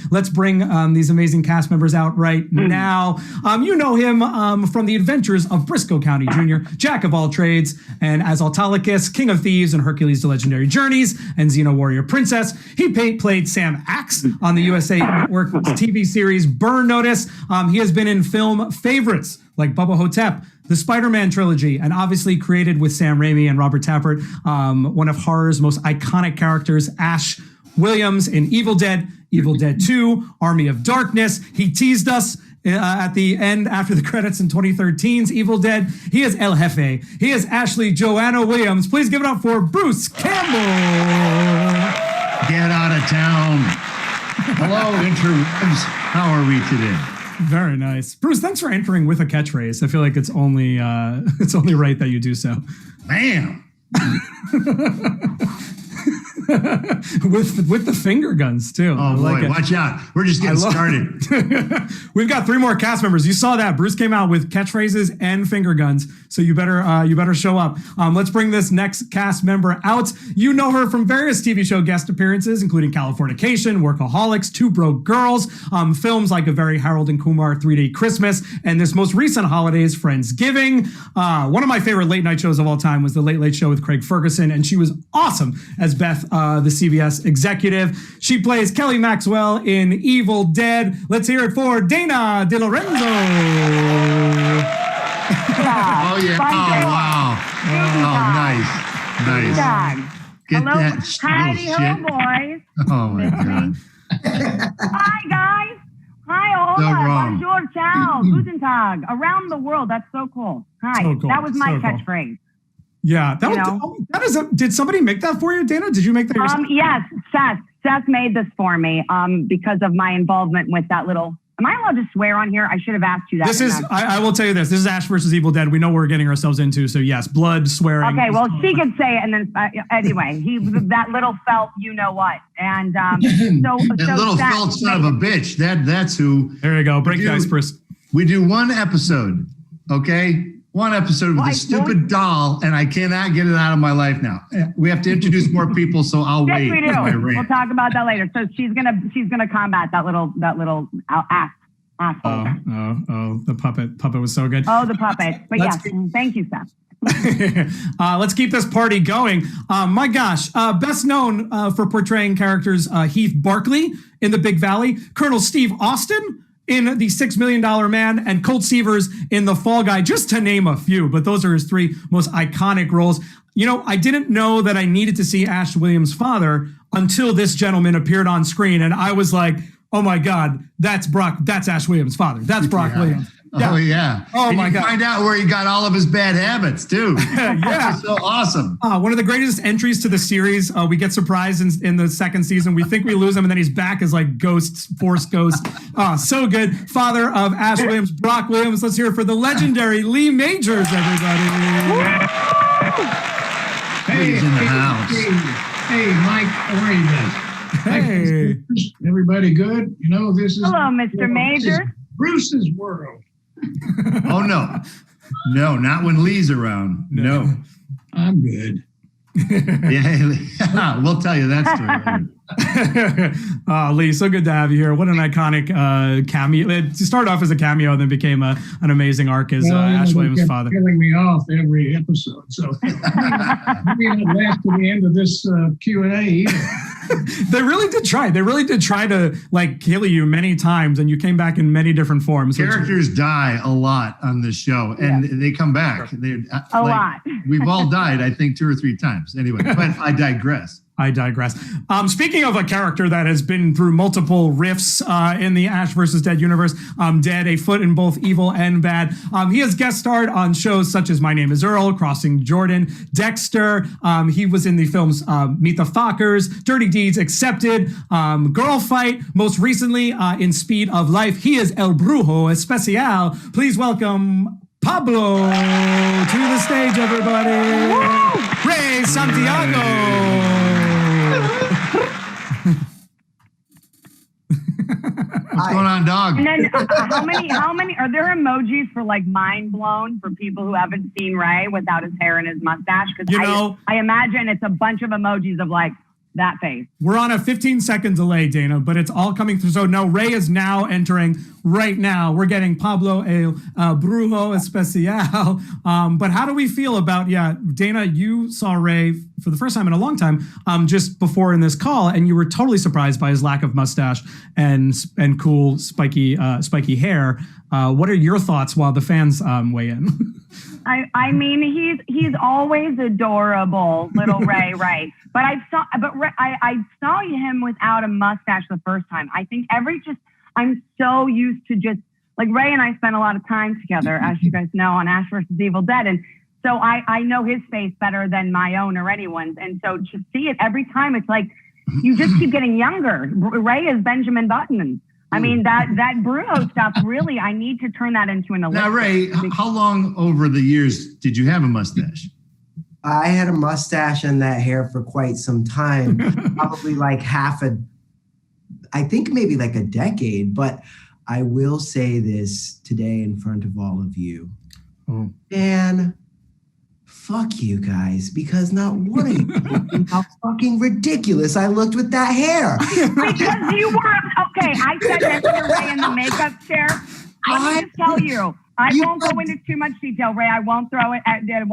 Let's bring these amazing cast members out right now. You know him from the adventures of Briscoe County Jr., Jack of all trades, and as Autolycus, King of Thieves, and Hercules: The Legendary Journeys, and Xena Warrior Princess. He played Sam Axe on the USA Network TV series Burn Notice. He has been in film favorites like Bubba Hotep, the Spider-Man trilogy, and obviously created with Sam Raimi and Robert Tappert, one of horror's most iconic characters, Ash Williams in Evil Dead 2, Army of Darkness. He teased us at the end after the credits in 2013's Evil Dead. He is El Jefe. He is Ashley Joanna Williams. Please give it up for Bruce Campbell. Get out of town. Hello, interwebs. How are we today? Very nice. Bruce, thanks for entering with a catchphrase. I feel like it's only right that you do so. Bam! with the finger guns too. Oh boy, watch out. We're just getting started. We've got 3 more cast members. You saw that. Bruce came out with catchphrases and finger guns. So you better show up. Let's bring this next cast member out. You know her from various TV show guest appearances, including Californication, Workaholics, Two Broke Girls, films like A Very Harold and Kumar 3-Day Christmas, and this most recent holidays, Friendsgiving. One of my favorite late night shows of all time was The Late Late Show with Craig Ferguson, and she was awesome as Beth, the CBS executive. She plays Kelly Maxwell in Evil Dead. Let's hear it for Dana DeLorenzo. Oh, yeah. Oh, wow. Oh, nice. Get Hello. that Howdy, shit. hello, boys. Oh, my God. Hi, guys. Hi, So hola. wrong. Bonjour, ciao, guten tag. Around the world. That's so cool. Hi. So cool. That was my So cool. catchphrase. Yeah, that is did somebody make that for you, Dana? Did you make that yourself? Yes, Seth made this for me because of my involvement with that little. Am I allowed to swear on here? I should have asked you that. I will tell you this. This is Ash versus Evil Dead. We know what we're getting ourselves into. So yes, blood, swearing. Okay, well, she could say it, and then anyway, that little felt you know what, and That little Seth, felt son of a bitch. That's who. There you go. Break the ice, Bruce. We do one episode, okay? One episode with a stupid doll, and I cannot get it out of my life now. We have to introduce more people, so I'll wait. Yes, we do. We'll talk about that later. So she's gonna combat that little asshole. Oh, the puppet was so good. Oh, the puppet. But yes, thank you, Seth. Let's keep this party going. My gosh, best known for portraying characters Heath Barkley in The Big Valley, Colonel Steve Austin in The $6 Million Man, and Colt Seavers in The Fall Guy, just to name a few. But those are his 3 most iconic roles. You know, I didn't know that I needed to see Ash Williams' father until this gentleman appeared on screen. And I was like, oh my God, that's Ash Williams' father. That's Brock Williams. Yeah. Oh, yeah. Oh, my God. Find out where he got all of his bad habits, too. Yeah. So awesome. One of the greatest entries to the series. We get surprised in the second season. We think we lose him, and then he's back as like Force Ghost. So good. Father of Ash Williams, Brock Williams. Let's hear it for the legendary Lee Majors, everybody. Hey, in the house. Hey, Mike, how are you guys? Hey. Everybody good? You know, this is... Hello, Mr. Majors. Bruce's world. Oh, no, not when Lee's around. No. I'm good. Yeah, we'll tell you that story later. Lee, so good to have you here. What an iconic cameo. It started off as a cameo and then became an amazing arc as Ash Williams' father. Killing me off every episode. So maybe not last to the end of this Q&A either. They really did try. They really did try to like kill you many times, and you came back in many different forms. Characters die a lot on this show, and they come back. A lot. We've all died, I think, 2 or 3 times. Anyway, but I digress. Speaking of a character that has been through multiple rifts in the Ash vs. Dead universe, Dead, a foot in both evil and bad. He has guest starred on shows such as My Name is Earl, Crossing Jordan, Dexter. He was in the films Meet the Fockers, Dirty Deeds Accepted, Girl Fight, most recently in Speed of Life. He is El Brujo Especial. Please welcome Pablo to the stage, everybody. Woo! Ray Santiago. What's going on, dog? And then how many are there emojis for like mind blown for people who haven't seen Ray without his hair and his mustache? Because I imagine it's a bunch of emojis of like, that face. We're on a 15-second delay, Dana, but it's all coming through. So no, Ray is now entering right now. We're getting Pablo El Brujo Especial. But how do we feel about, Dana, you saw Ray for the first time in a long time just before in this call, and you were totally surprised by his lack of mustache and cool spiky hair. What are your thoughts while the fans weigh in? I mean, he's always adorable, little Ray, right? But I saw him without a mustache the first time. I think I'm so used to just like Ray and I spent a lot of time together, as you guys know, on Ash vs. Evil Dead, and so I know his face better than my own or anyone's, and so to see it every time, it's like you just keep getting younger. Ray is Benjamin Button. I mean, that Bruno stuff, really, I need to turn that into an Olympic. Now, Ray, how long over the years did you have a mustache? I had a mustache and that hair for quite some time, probably like I think maybe like a decade, but I will say this today in front of all of you. Oh. And fuck you guys, because not one of you think how fucking ridiculous I looked with that hair. Because you were, okay, I said that to Ray in the makeup chair. Let me just tell you, I won't go into too much detail, Ray. I won't throw it under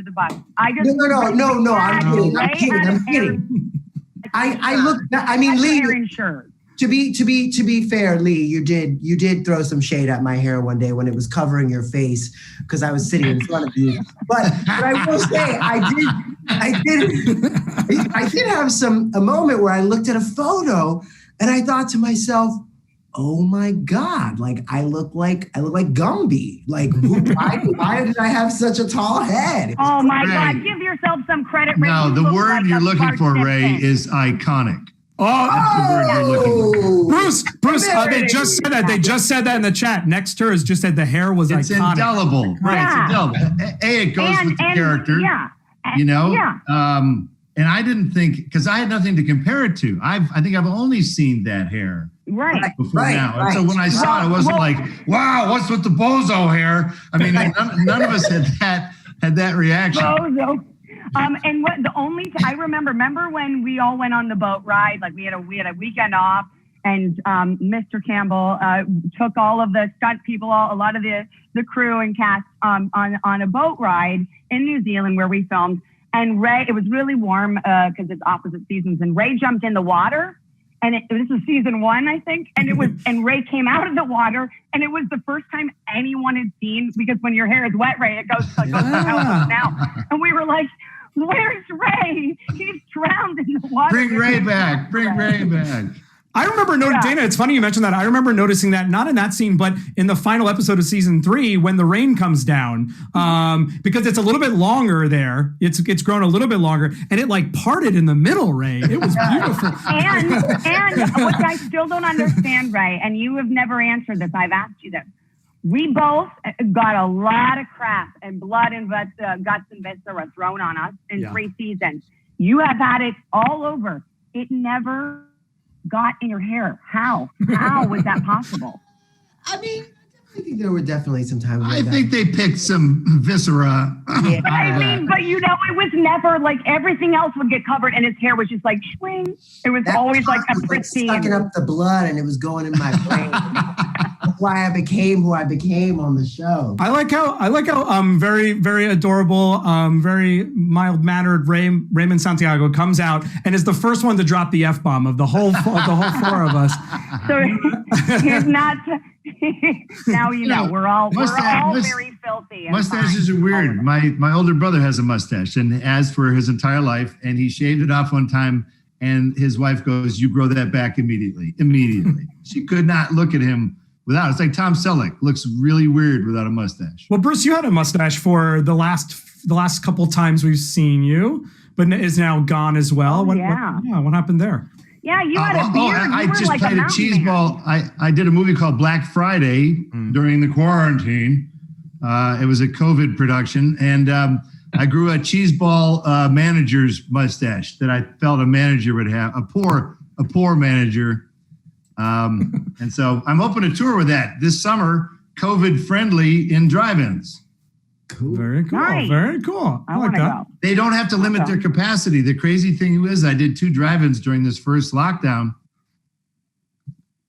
the bus. No, I'm kidding. I look, I mean, Lee, to be fair, Lee, you did throw some shade at my hair one day when it was covering your face because I was sitting in front of you. But I will say, I did have a moment where I looked at a photo and I thought to myself, oh my God, like I look like Gumby. Like why did I have such a tall head? Oh my God, give yourself some credit, Ray. No, the word you're looking for, Ray, is iconic. That's the word you're looking for. Bruce, they just said that. They just said that in the chat. Next to us just said the hair was iconic. It's indelible. Right, yeah. It's indelible. it goes with the character. Yeah. You know? Yeah. And I didn't think, because I had nothing to compare it to. I think I've only seen that hair before now. And so when I saw it, I wasn't like, wow, what's with the bozo hair? I mean, none of us had that reaction. Bozo. And what I remember when we all went on the boat ride, like we had a weekend off, and Mr. Campbell took all of the stunt people, a lot of the crew and cast on a boat ride in New Zealand where we filmed. And Ray, it was really warm because it's opposite seasons, and Ray jumped in the water. And this was season 1, I think. And Ray came out of the water, and it was the first time anyone had seen, because when your hair is wet, Ray, it goes now. And we were like, where's Ray? He's drowned in the water. Bring Ray back. I remember Dana, it's funny you mentioned that. I remember noticing that, not in that scene, but in the final episode of season 3 when the rain comes down, because it's a little bit longer there. It's grown a little bit longer, and it like parted in the middle, Ray. It was beautiful. and what I still don't understand, Ray, and you have never answered this. I've asked you this. We both got a lot of crap and blood and guts and viscera thrown on us in 3 seasons. You have had it all over. It never got in your hair. How was that possible? I mean, I think there were definitely some times. I think they picked some viscera. Yeah. But it was never like everything else would get covered, and his hair was just like swing. It was always like a pristine. Sucking up the blood, and it was going in my brain. That's why I became who I became on the show. I like how very, very adorable, very mild mannered Raymond Santiago comes out and is the first one to drop the F-bomb of the whole 4 of us. So he's not. Now you know we're all very filthy. Mustaches are weird. My older brother has a mustache, and has for his entire life, and he shaved it off one time, and his wife goes, "You grow that back immediately." She could not look at him without. It's like Tom Selleck looks really weird without a mustache. Well, Bruce, you had a mustache for the last couple times we've seen you, but is now gone as well. What happened there? Yeah, you had a beard. I just played a cheese ball. I did a movie called Black Friday during the quarantine. It was a COVID production, and I grew a cheese ball manager's mustache that I felt a manager would have, a poor manager. And so I'm hoping to tour with that this summer, COVID friendly in drive-ins. Cool. Very cool. Nice. Very cool. I want to go. They don't have to limit their capacity. The crazy thing is, I did 2 drive-ins during this first lockdown.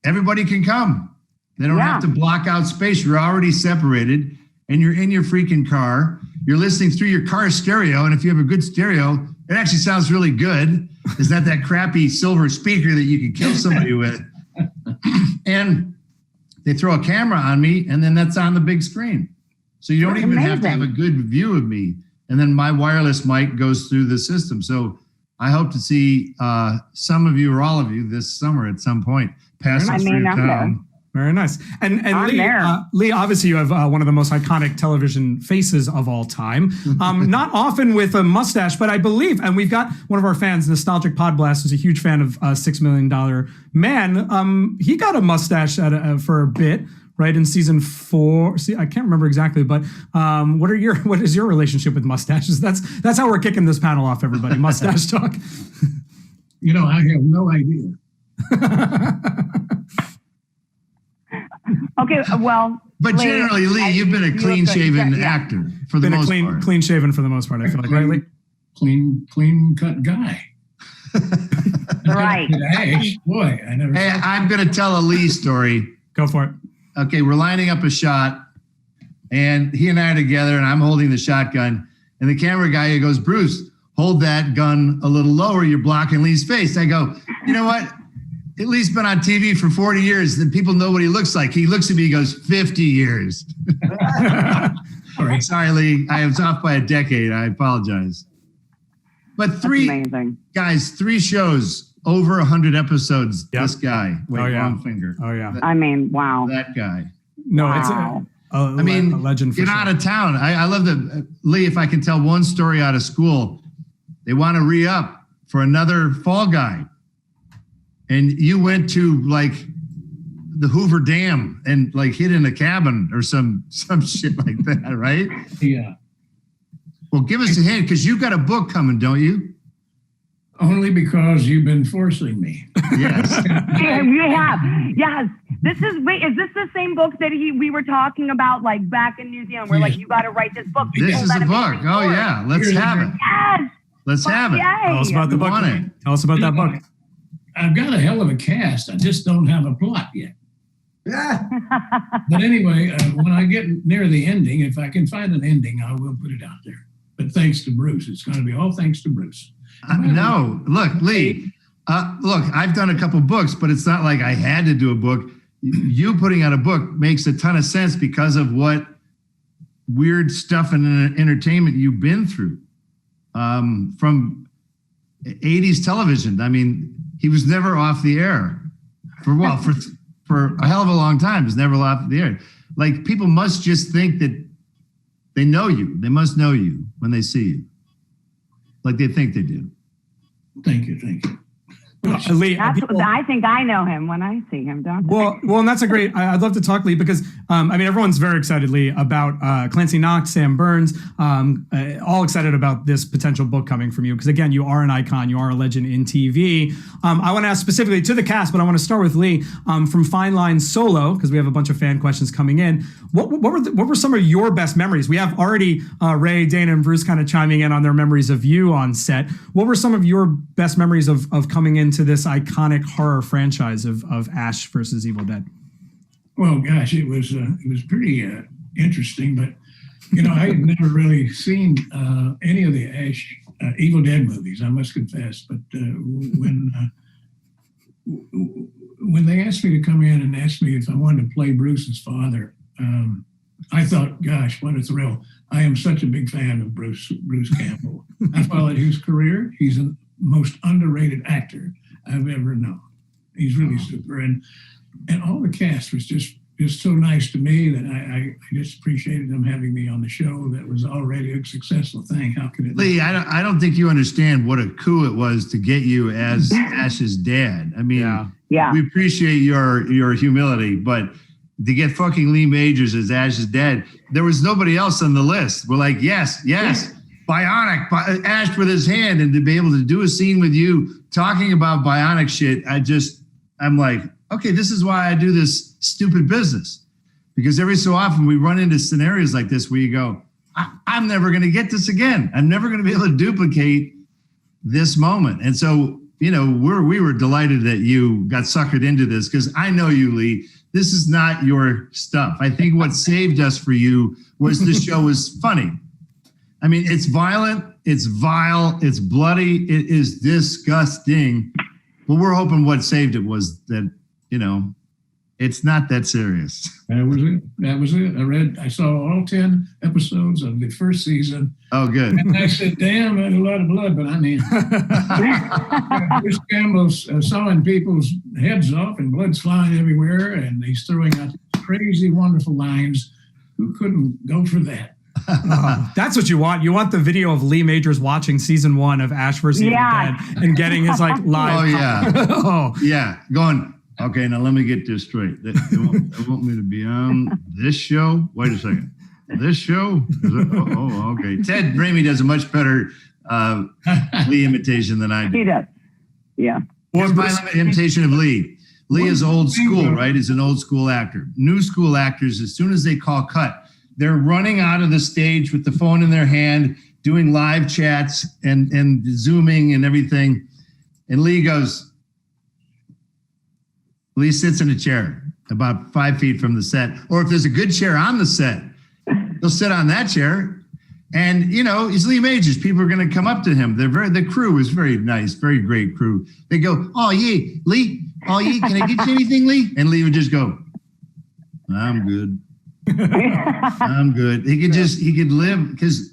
Everybody can come. They don't have to block out space. You're already separated, and you're in your freaking car. You're listening through your car stereo, and if you have a good stereo, it actually sounds really good. It's not that crappy silver speaker that you can kill somebody with. And they throw a camera on me, and then that's on the big screen. So you don't even have to have a good view of me. And then my wireless mic goes through the system. So I hope to see some of you or all of you this summer at some point. Pass us through town. Very nice. And Lee, obviously you have one of the most iconic television faces of all time. Not often with a mustache, but I believe, and we've got one of our fans, Nostalgic Podblast, who's a huge fan of $6 Million Man. He got a mustache for a bit, right, in season 4. See, I can't remember exactly, but what is your relationship with mustaches? That's how we're kicking this panel off, everybody. Mustache talk. I have no idea. Okay, well. But generally, Lee, you've been a clean-shaven actor for the most part. Clean-shaven for the most part, I feel like, right, Lee? Clean-cut guy. Right. Boy, I never. Hey, I'm going to tell a Lee story. Go for it. Okay, we're lining up a shot, and he and I are together, and I'm holding the shotgun, and the camera guy goes, "Bruce, hold that gun a little lower. You're blocking Lee's face." I go, "You know what? Lee's been on TV for 40 years, and people know what he looks like." He looks at me, he goes, 50 years. Sorry, Lee. I was off by a decade. I apologize. But 3 shows, over 100 episodes. Yep. This guy. Wait, wrong finger. Oh, yeah. Wow. That guy. No, wow. It's a legend for get sure. out of town. I love that. Lee, if I can tell one story out of school, they want to re-up for another Fall Guy. And you went to like the Hoover Dam and like hid in a cabin or some shit like that, right? Yeah. Well, give us a hint, because you've got a book coming, don't you? Only because you've been forcing me. Yes. Yeah, we have. Yes. Is this the same book that we were talking about like back in New Zealand? Where like you got to write this book. This is the book. Oh yeah, let's have it. Yes. Let's have it. Tell us about the book. Tell us about that book. I've got a hell of a cast. I just don't have a plot yet. Yeah. But anyway, when I get near the ending, if I can find an ending, I will put it out there. But thanks to Bruce. It's going to be all thanks to Bruce. No, look, Lee, I've done a couple books, but it's not like I had to do a book. You putting out a book makes a ton of sense because of what weird stuff in entertainment you've been through. From 80s television. I mean, he was never off the air for a hell of a long time. He was never off the air. Like, people must just think that they know you. They must know you when they see you. Like they think they do. Thank you. Lee, I think I know him when I see him, don't I? Well, and that's a great. I'd love to talk, Lee, because everyone's very excited, Lee, about Clancy Knox, Sam Burns, all excited about this potential book coming from you. Because again, you are an icon, you are a legend in TV. I want to ask specifically to the cast, but I want to start with Lee from Fine Line Solo, because we have a bunch of fan questions coming in. What were some of your best memories? We have already Ray, Dana, and Bruce kind of chiming in on their memories of you on set. What were some of your best memories of coming into this iconic horror franchise of Ash versus Evil Dead? Well, gosh, it was pretty interesting, but I had never really seen any of the Ash Evil Dead movies, I must confess. But when they asked me to come in and asked me if I wanted to play Bruce's father, I thought, gosh, what a thrill. I am such a big fan of Bruce Campbell. I followed his career. He's the most underrated actor I've ever known. He's really super. And all the cast was just so nice to me that I just appreciated them having me on the show. That was already a successful thing. How could it Lee, I don't think you understand what a coup it was to get you as Ash's dad. I mean, we appreciate your humility, but to get fucking Lee Majors as Ash's dad, there was nobody else on the list. We're like, yes, bionic, Ash with his hand, and to be able to do a scene with you talking about bionic shit, I'm like, okay, this is why I do this stupid business. Because every so often we run into scenarios like this where you go, I'm never going to get this again. I'm never going to be able to duplicate this moment. And so, we were delighted that you got suckered into this, because I know you, Lee. This is not your stuff. I think what saved us for you was the show was funny. I mean, it's violent, it's vile, it's bloody, it is disgusting. But we're hoping what saved it was that, it's not that serious. That was it. I saw all 10 episodes of the first season. Oh, good. And I said, damn, that's a lot of blood. But I mean, Bruce Campbell's sawing people's heads off and blood's flying everywhere. And he's throwing out crazy, wonderful lines. Who couldn't go for that? That's what you want. You want the video of Lee Majors watching season 1 of Ash vs. Evil Dead and getting his live. Oh, yeah. Yeah. Going, okay, now let me get this straight. They want me to be on this show? Wait a second. This show? Okay. Ted Raimi does a much better Lee imitation than I do. He does. Yeah. What's my imitation of Lee? Lee is old school, right? He's an old school actor. New school actors, as soon as they call cut, they're running out of the stage with the phone in their hand, doing live chats and Zooming and everything. And Lee sits in a chair about 5 feet from the set. Or if there's a good chair on the set, he'll sit on that chair. And, he's Lee Majors. People are going to come up to him. The crew is very nice, very great crew. They go, oh, yeah, Lee. Oh, yeah, can I get you anything, Lee? And Lee would just go, I'm good. I'm good. He could live, because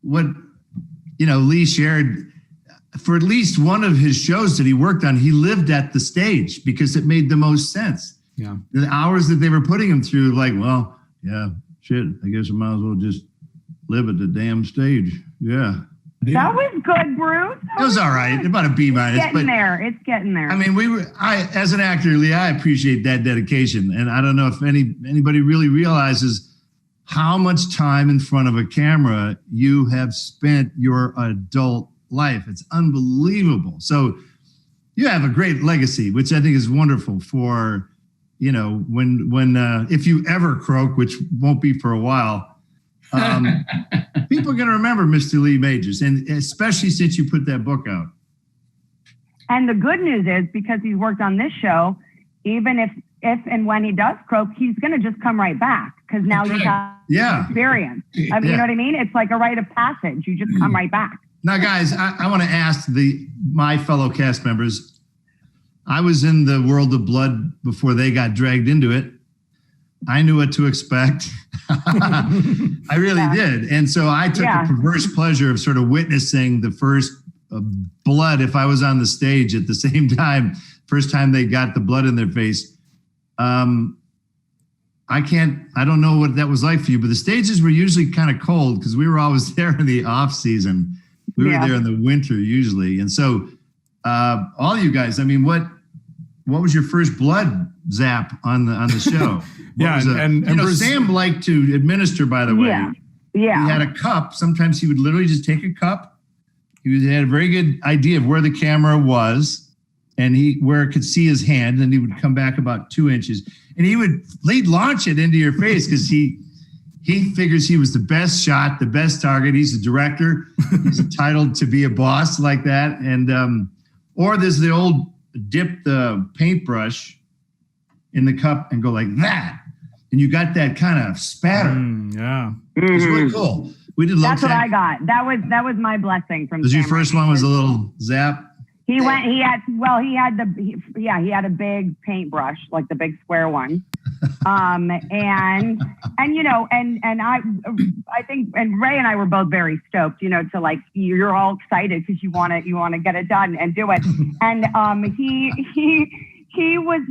what, Lee shared for at least one of his shows that he worked on, he lived at the stage because it made the most sense. Yeah. The hours that they were putting him through, like, well, yeah, shit, I guess I might as well just live at the damn stage. Yeah. That was good, Bruce. It was all right. About a B-. It's getting there. I mean, as an actor, Lee, I appreciate that dedication. And I don't know if anybody really realizes how much time in front of a camera you have spent your adult life. It's unbelievable. So you have a great legacy, which I think is wonderful for, when if you ever croak, which won't be for a while, people are going to remember Mr. Lee Majors, and especially since you put that book out. And the good news is, because he's worked on this show, even if and when he does croak, he's going to just come right back, because now you have experience. You know what I mean? It's like a rite of passage. You just come right back. Now, guys, I want to ask my fellow cast members. I was in the world of blood before they got dragged into it. I knew what to expect. I really did. And so I took a perverse pleasure of sort of witnessing the first blood, if I was on the stage at the same time, first time they got the blood in their face. I don't know what that was like for you, but the stages were usually kind of cold because we were always there in the off season. We were there in the winter usually. And so all you guys, I mean, what was your first blood zap on the show? Sam liked to administer, by the way. Yeah. He had a cup. Sometimes he would literally just take a cup. He had a very good idea of where the camera was and where it could see his hand. And then he would come back about 2 inches and he'd launch it into your face because he figures he was the best shot, the best target. He's a director. He's entitled to be a boss like that. And, or there's the old dip the paintbrush in the cup and go like that. And you got that kind of spatter. It's really cool. We did. That's what I got. That was my blessing from. Was your first one was a little zap? He had a big paintbrush, like the big square one. I think Ray and I were both very stoked, to like, you're all excited because you want to get it done and do it. And he was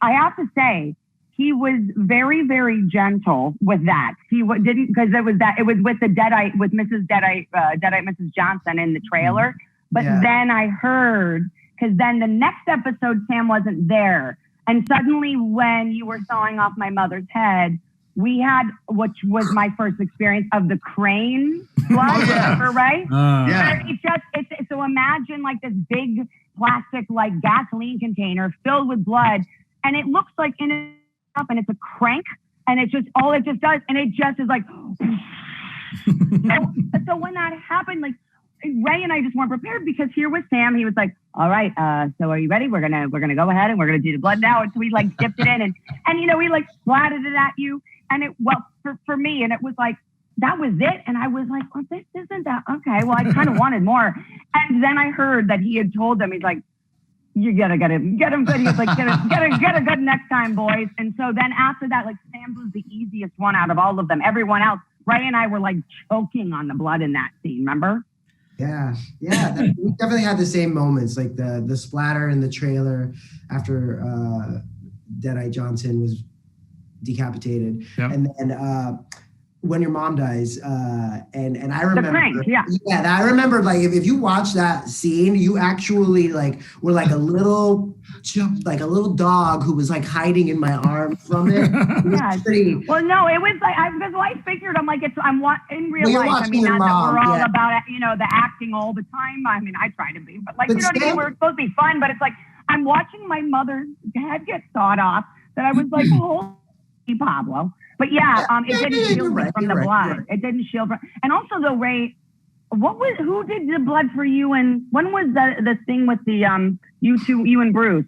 I have to say, he was very, very gentle with that. He didn't, because it was with the Deadite, with Mrs. Deadite, Mrs. Johnson in the trailer. But then I heard, because then the next episode, Sam wasn't there. And suddenly when you were sawing off my mother's head, we had, which was my first experience of the crane blood, right? So imagine like this big plastic, like gasoline container filled with blood. And it looks like and it's a crank, and it's just all it just does, and it just is like, So when that happened, like Ray and I just weren't prepared because here was Sam. He was like, all right, so are you ready? We're gonna go ahead and we're gonna do the blood now. And so we like dipped it in and we like splattered it at you. And for me, and it was like, that was it. And I was like, well, this isn't that. Okay, well, I kind of wanted more. And then I heard that he had told them, he's like, you gotta get him good. He's like, get a good next time, boys. And so then after that, like Sam was the easiest one out of all of them. Everyone else, Ray and I were like choking on the blood in that scene. Remember? Yeah. We definitely had the same moments, like the splatter in the trailer after Deadeye Johnson was decapitated, and then when your mom dies, and I remember, I remember like if you watch that scene, you actually like were like a little dog who was like hiding in my arm from it. Well, no, it was like I figured in real life. I mean, not that we're all about the acting all the time. I mean, I try to be, but like you know what I mean. We're supposed to be fun, but it's like I'm watching my mother's head get sawed off. That I was like, holy Pablo. But it didn't shield me from the blood. It didn't shield from. And also, though, Ray, who did the blood for you? And when was the thing with the you and Bruce,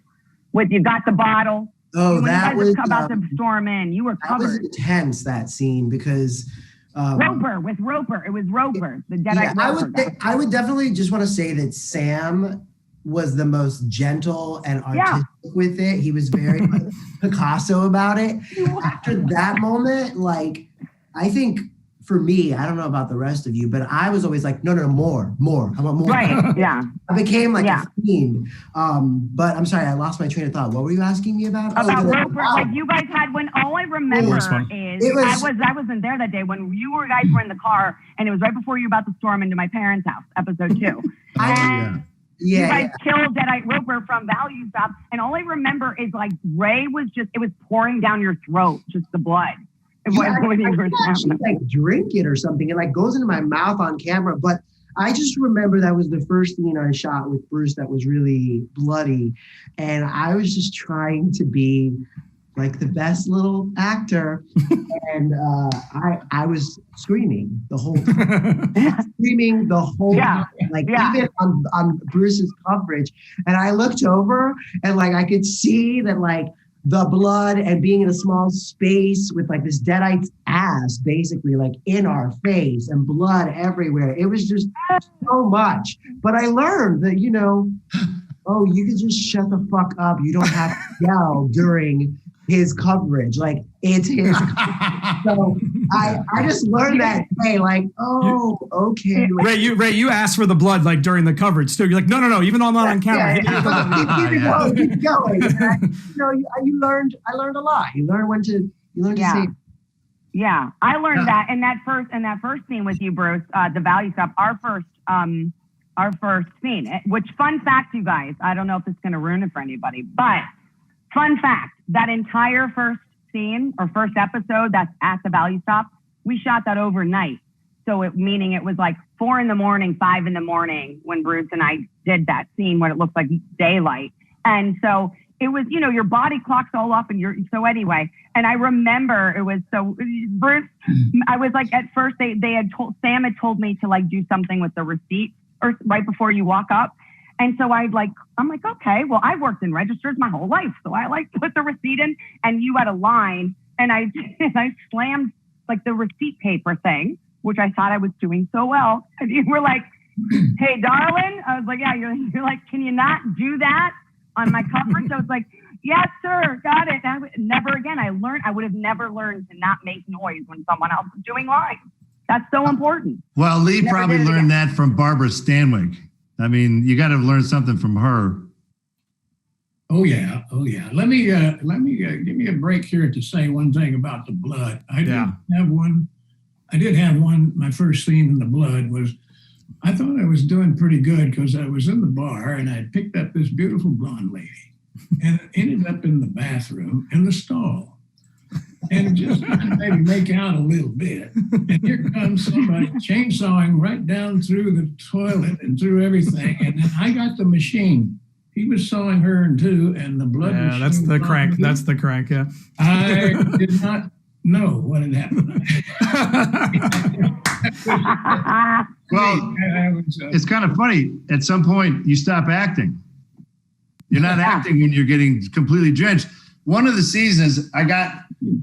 with you got the bottle? Oh, that was about to storm in. You were covered. That was intense, that scene, because Roper. It was Roper, the Deadeye Roper. I would definitely just want to say that Sam was the most gentle and artistic with it. He was very like, Picasso about it. After that moment, like, I think for me, I don't know about the rest of you, but I was always like, no, more. I want more. Right, yeah. I became like a fiend. But I'm sorry, I lost my train of thought. What were you asking me about? About Roper, like you guys had when all I remember is I wasn't there that day when you guys were in the car and it was right before you were about to storm into my parents' house, episode 2. You guys killed Deadeye Roper from Value Stop, and all I remember is like Ray was it was pouring down your throat, just the blood. I actually like drink it or something. It like goes into my mouth on camera, but I just remember that was the first scene I shot with Bruce that was really bloody, and I was just trying to be like the best little actor, and I was screaming the whole time. Time. Like even on Bruce's coverage, and I looked over and like I could see that like the blood and being in a small space with like this Deadeye's ass basically like in our face and blood everywhere. It was just so much. But I learned that, you can just shut the fuck up. You don't have to yell during his coverage. Like it's his. So I just learned that today. Like, okay. Ray, you asked for the blood like during the coverage too. You're like, no. Even though I'm not on camera. Keep going. I learned a lot. You learn to say. Yeah, I learned that in that first scene with you, Bruce. The Value Stop. Our first scene. Which fun fact, you guys. I don't know if it's going to ruin it for anybody, but. Fun fact, that entire first scene or first episode that's at the Value Stop, we shot that overnight. So meaning it was like 4 a.m, 5 a.m. when Bruce and I did that scene when it looked like daylight. And so it was, your body clock's all up so anyway. And I remember it was Bruce, I was like, at first Sam had told me to like do something with the receipt or right before you walk up. And so I'm like, okay, well, I've worked in registers my whole life. So I like put the receipt in and you had a line and I slammed like the receipt paper thing, which I thought I was doing so well. And you were like, hey, darling. I was like, yeah, you're like, can you not do that on my coverage? I was like, yes, sir. Got it. Never again. I would have never learned to not make noise when someone else was doing lines. That's so important. Well, Lee probably learned that from Barbara Stanwyck. I mean, you got to learn something from her. Oh yeah. Let me give me a break here to say one thing about the blood. I did have one. My first scene in the blood was, I thought I was doing pretty good because I was in the bar and I picked up this beautiful blonde lady and ended up in the bathroom in the stall. And just maybe make out a little bit. And here comes somebody chainsawing right down through the toilet and through everything. And then I got the machine. He was sawing her in two, and the blood was that's the crank. That's the crank, yeah. I did not No, what had happened? Well, it's kind of funny. At some point, you stop acting. You're not acting when you're getting completely drenched. One of the seasons, I got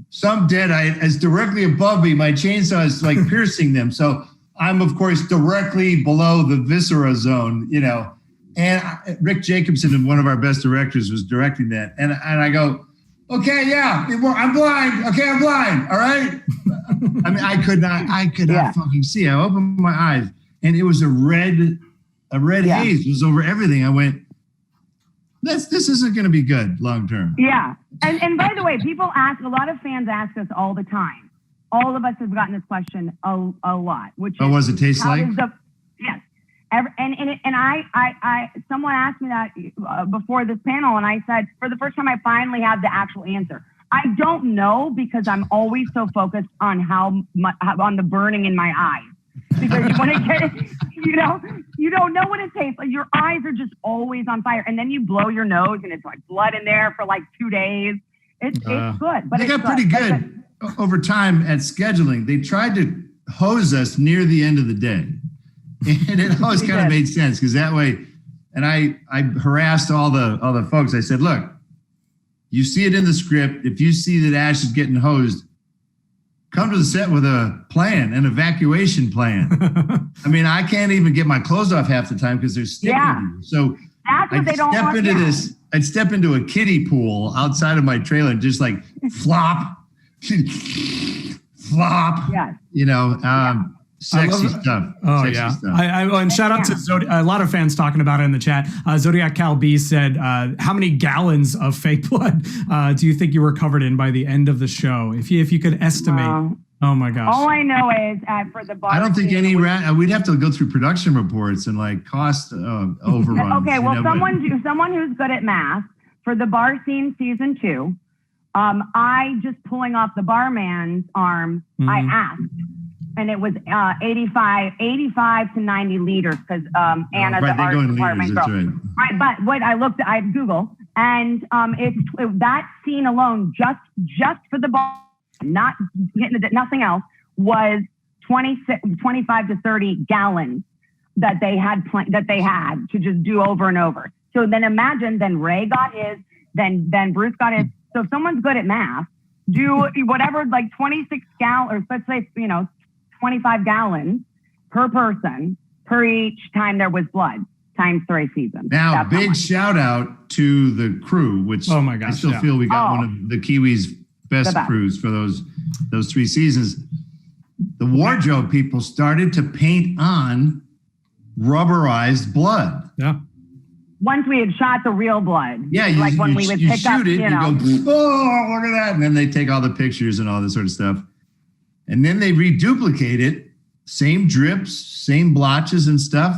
some dead as directly above me. My chainsaw is like piercing them. So I'm, of course, directly below the viscera zone, you know. And Rick Jacobson, one of our best directors, was directing that. And I go, okay, yeah, I'm blind. Okay, I'm blind. All right. I mean, I could not fucking see. I opened my eyes and it was a red haze. It was over everything. I went, this isn't going to be good long term. Yeah. And by the way, a lot of fans ask us all the time. All of us have gotten this question a lot. Which what does it taste like? Yes. Someone asked me that before this panel, and I said, for the first time, I finally have the actual answer. I don't know, because I'm always so focused on on the burning in my eyes. Because you want to get, you don't know what it tastes like. Your eyes are just always on fire, and then you blow your nose, and it's like blood in there for like 2 days. It's good, but they got pretty good over time at scheduling. They tried to hose us near the end of the day. And it always kind of made sense, because that way, and I harassed all the folks. I said, look, you see it in the script. If you see that Ash is getting hosed, come to the set with a plan, an evacuation plan. I mean, I can't even get my clothes off half the time because they're sticking to me. So I'd step into a kiddie pool outside of my trailer and just like flop, Yes. You know, sexy stuff. Oh, sexy yeah. Stuff. And shout out to Zodiac. A lot of fans talking about it in the chat. Zodiac Cal B said, how many gallons of fake blood do you think you were covered in by the end of the show? If you could estimate. Oh, my gosh. All I know is for the bar. I don't think we'd have to go through production reports and like cost overruns. Okay, well, someone who's good at math, for the bar scene season 2, I just pulling off the barman's arm, I asked. And it was 85 to 90 liters, because Anna, the art department girl. Right, but what I had Google, and that scene alone, just for the bar, not getting nothing else, was 25 to 30 gallons that they had to just do over and over. So then imagine, then Ray got his, then Bruce got his. So if someone's good at math, do whatever, like 26 gallons, or let's say 25 gallons per person per each time there was blood, times 3 seasons. Now, big shout out to the crew, which I still feel we got one of the Kiwis' best crews for those 3 seasons. The wardrobe people started to paint on rubberized blood. Yeah. Once we had shot the real blood. Yeah, when we would pick up, you go, oh, look at that. And then they take all the pictures and all this sort of stuff. And then they reduplicate it, same drips, same blotches and stuff.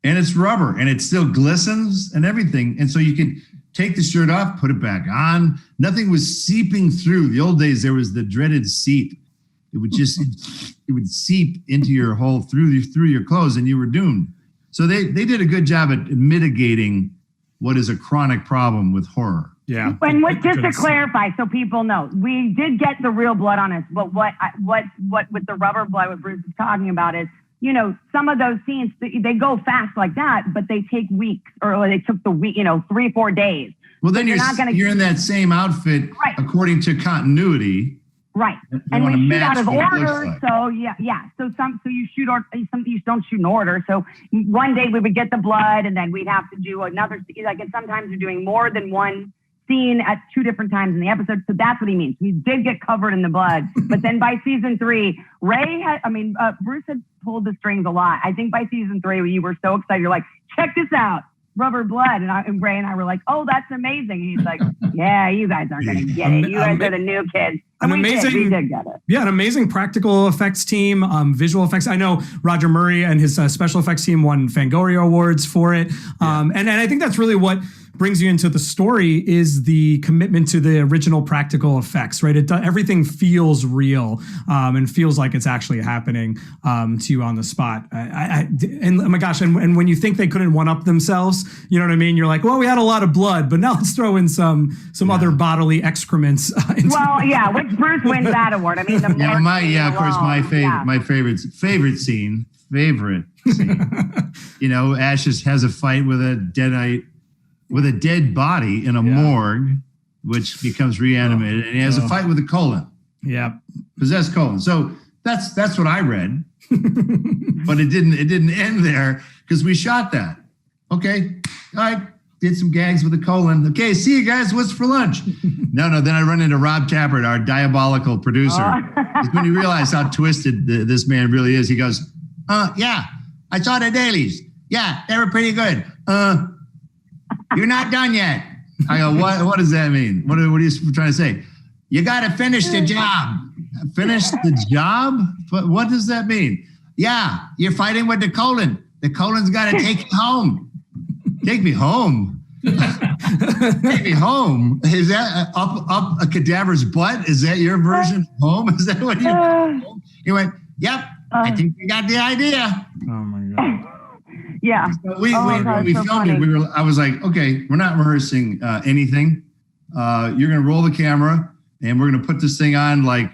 And it's rubber, and it still glistens and everything. And so you can take the shirt off, put it back on. Nothing was seeping through. The old days, there was the dreaded seep. It would seep into your hole through your clothes, and you were doomed. So they did a good job at mitigating what is a chronic problem with horror. Yeah. And just to clarify, so people know, we did get the real blood on us, but what with the rubber blood, what Bruce is talking about is, some of those scenes, they go fast like that, but they take weeks, or they took the week, 3-4 days. Well, then you're in that same outfit, right, according to continuity. Right. And we shoot out of order. Like. So yeah. So you shoot, or some you don't shoot in order. So one day we would get the blood, and then we'd have to do another, and sometimes we're doing more than one scene at 2 different times in the episode. So that's what he means. We did get covered in the blood, but then by season 3, Bruce had pulled the strings a lot. I think by season 3, you were so excited. You're like, check this out, rubber blood. And Ray and I were like, oh, that's amazing. And he's like, yeah, you guys aren't going to get it. You guys are the new kids. And we did get it. Yeah, an amazing practical effects team, visual effects. I know Roger Murray and his special effects team won Fangoria Awards for it. And I think that's really what brings you into the story, is the commitment to the original practical effects, right? Everything feels real and feels like it's actually happening to you on the spot. And oh my gosh, and when you think they couldn't one-up themselves, you know what I mean? You're like, well, we had a lot of blood, but now let's throw in some other bodily excrements. Well, yeah, which Bruce wins that award. I mean, the of course, my favorite scene. You know, Ash has a fight with a dead body in a morgue, which becomes reanimated, and he has a fight with a colon. Yeah, possessed colon. So that's what I read, but it didn't end there because we shot that. Okay, I did some gags with the colon. Okay, see you guys. What's for lunch? No. Then I run into Rob Tappert, our diabolical producer. When you realize how twisted this man really is, he goes, yeah, I saw the dailies. Yeah, they were pretty good. You're not done yet. I go, what does that mean? What are you trying to say? You got to finish the job. Finish the job? But what does that mean? Yeah, you're fighting with the colon. The colon's got to take you home. Take me home. Take me home. Is that up a cadaver's butt? Is that your version of home? Is that what you? He went, yep. I think you got the idea. Oh my God. Yeah. So we filmed it. I was like, okay, we're not rehearsing anything. You're gonna roll the camera, and we're gonna put this thing on like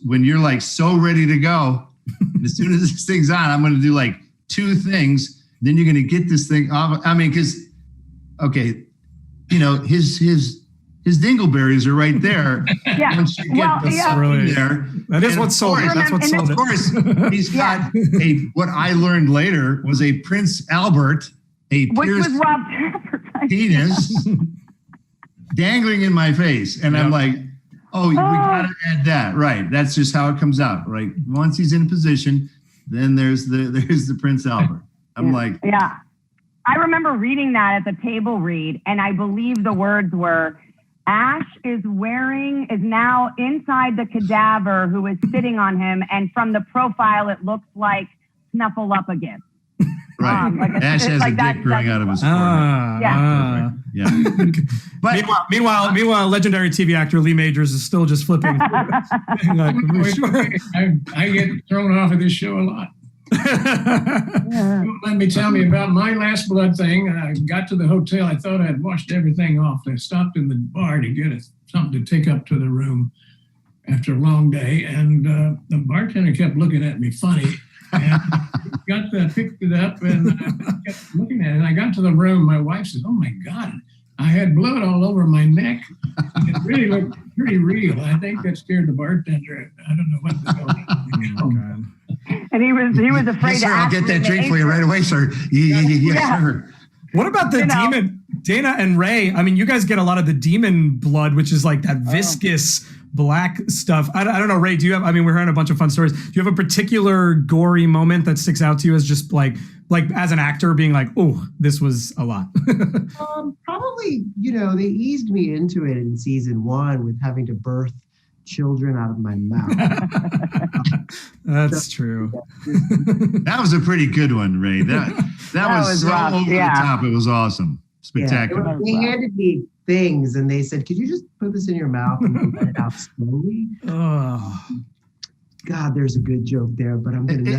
when you're like so ready to go. And as soon as this thing's on, I'm gonna do like 2 things. Then you're gonna get this thing off. I mean, because you know his dingleberries are right there. Yeah. Once you get there, that is what sold it. That's what sold it. Of course, he's got what I learned later was a Prince Albert, which was Rob Tappert penis dangling in my face, and I'm like, we gotta add that. Right, that's just how it comes out. Right, once he's in position, then there's the Prince Albert. I'm like, yeah. I remember reading that at the table read, and I believe the words were, Ash is now inside the cadaver who is sitting on him, and from the profile, it looks like Snuffleupagus. Right. Ash has a dick growing out of his forehead. Yeah. But meanwhile, legendary TV actor Lee Majors is still just flipping. I get thrown off of this show a lot. Let me tell me about my last blood thing. I got to the hotel. I thought I'd washed everything off. I stopped in the bar to get something to take up to the room after a long day, and the bartender kept looking at me funny. And picked it up and I kept looking at it. And I got to the room. My wife said, "Oh my God, I had blood all over my neck. It really looked pretty real." I think that scared the bartender. I don't know what the hell. And he was afraid to ask. I'll get that drink for you right away, sir. Yeah. Sure. What about the demon, Dana and Ray? I mean, you guys get a lot of the demon blood, which is like that viscous black stuff. I don't know, Ray, do you have, I mean, we're hearing a bunch of fun stories. Do you have a particular gory moment that sticks out to you as just like as an actor being like, oh, this was a lot? Probably, they eased me into it in season 1 with having to birth children out of my mouth. That's true. That was a pretty good one, Ray. That was so rough. Over the top. It was awesome. Spectacular. They handed me things and they said, "Could you just put this in your mouth and let it out slowly?" Oh. God, there's a good joke there, but I'm gonna.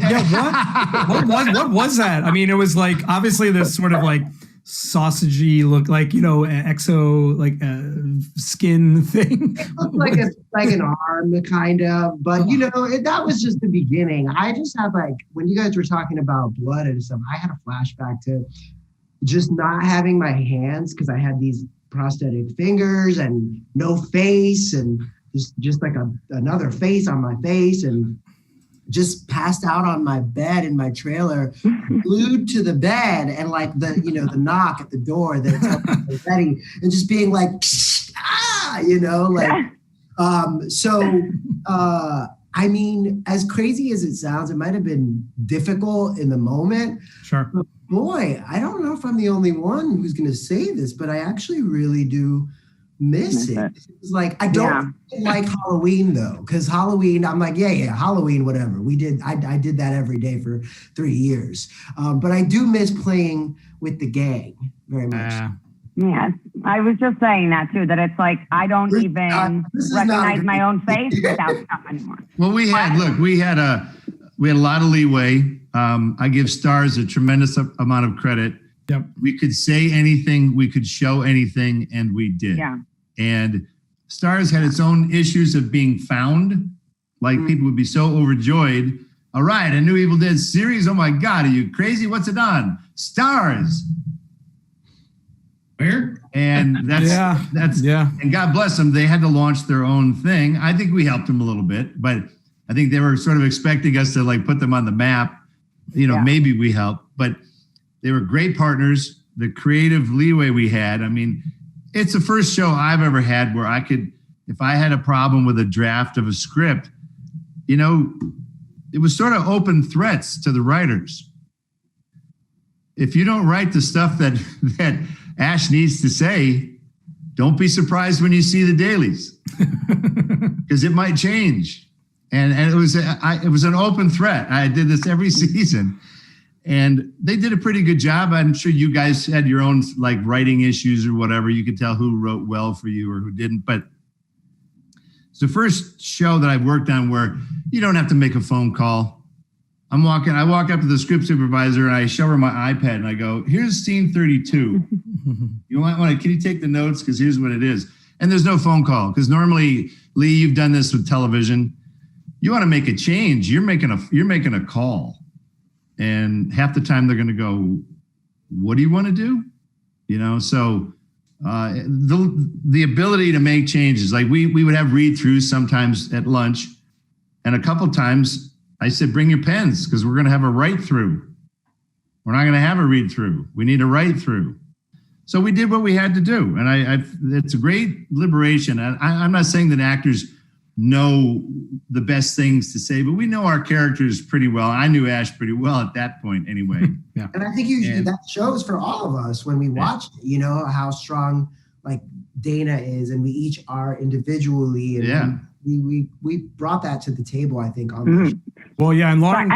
What was that? I mean, it was like obviously this sort of like sausagey look, like exo skin thing. It looked like an arm, kind of, but that was just the beginning. I just had when you guys were talking about blood and stuff, I had a flashback to just not having my hands because I had these prosthetic fingers and no face and just like another face on my face, and just passed out on my bed in my trailer, glued to the bed, and the knock at the door that it's ready, and just being like, I mean, as crazy as it sounds, it might have been difficult in the moment. Sure. But boy, I don't know if I'm the only one who's going to say this, but I actually really do miss it. It's like, I don't like Halloween though, because Halloween, I'm like, Halloween, whatever. I did that every day for 3 years. But I do miss playing with the gang very much. Yes, I was just saying that too, that it's like, I don't even recognize my own face without stuff anymore. Well, we had a lot of leeway. I give Stars a tremendous amount of credit. Yep. We could say anything, we could show anything, and we did. Yeah. And Stars had its own issues of being found. Like people would be so overjoyed. All right, a new Evil Dead series. Oh my God, are you crazy? What's it on? Stars. Where? And that's and God bless them. They had to launch their own thing. I think we helped them a little bit, but I think they were sort of expecting us to like put them on the map. Maybe we helped, but they were great partners. The creative leeway we had. I mean, it's the first show I've ever had where I could, if I had a problem with a draft of a script, it was sort of open threats to the writers. If you don't write the stuff that Ash needs to say, don't be surprised when you see the dailies, because it might change. And it was an open threat. I did this every season, and they did a pretty good job. I'm sure you guys had your own like writing issues or whatever. You could tell who wrote well for you or who didn't, but it's the first show that I've worked on where you don't have to make a phone call. I walk up to the script supervisor and I show her my iPad and I go, here's scene 32. Can you take the notes? Because here's what it is. And there's no phone call. Because normally, Lee, you've done this with television. You want to make a change. You're making a call. And half the time they're going to go, what do you want to do? So the ability to make changes, like we would have read-throughs sometimes at lunch, and a couple times I said, bring your pens because we're going to have a write-through. We're not going to have a read-through. We need a write-through. So we did what we had to do, and it's a great liberation. I'm not saying that actors know the best things to say, but we know our characters pretty well. I knew Ash pretty well at that point anyway. Yeah. And I think that shows for all of us when we watched it, how strong like Dana is, and we each are individually. And we brought that to the table, I think, on the show. Well, yeah, and Lauren,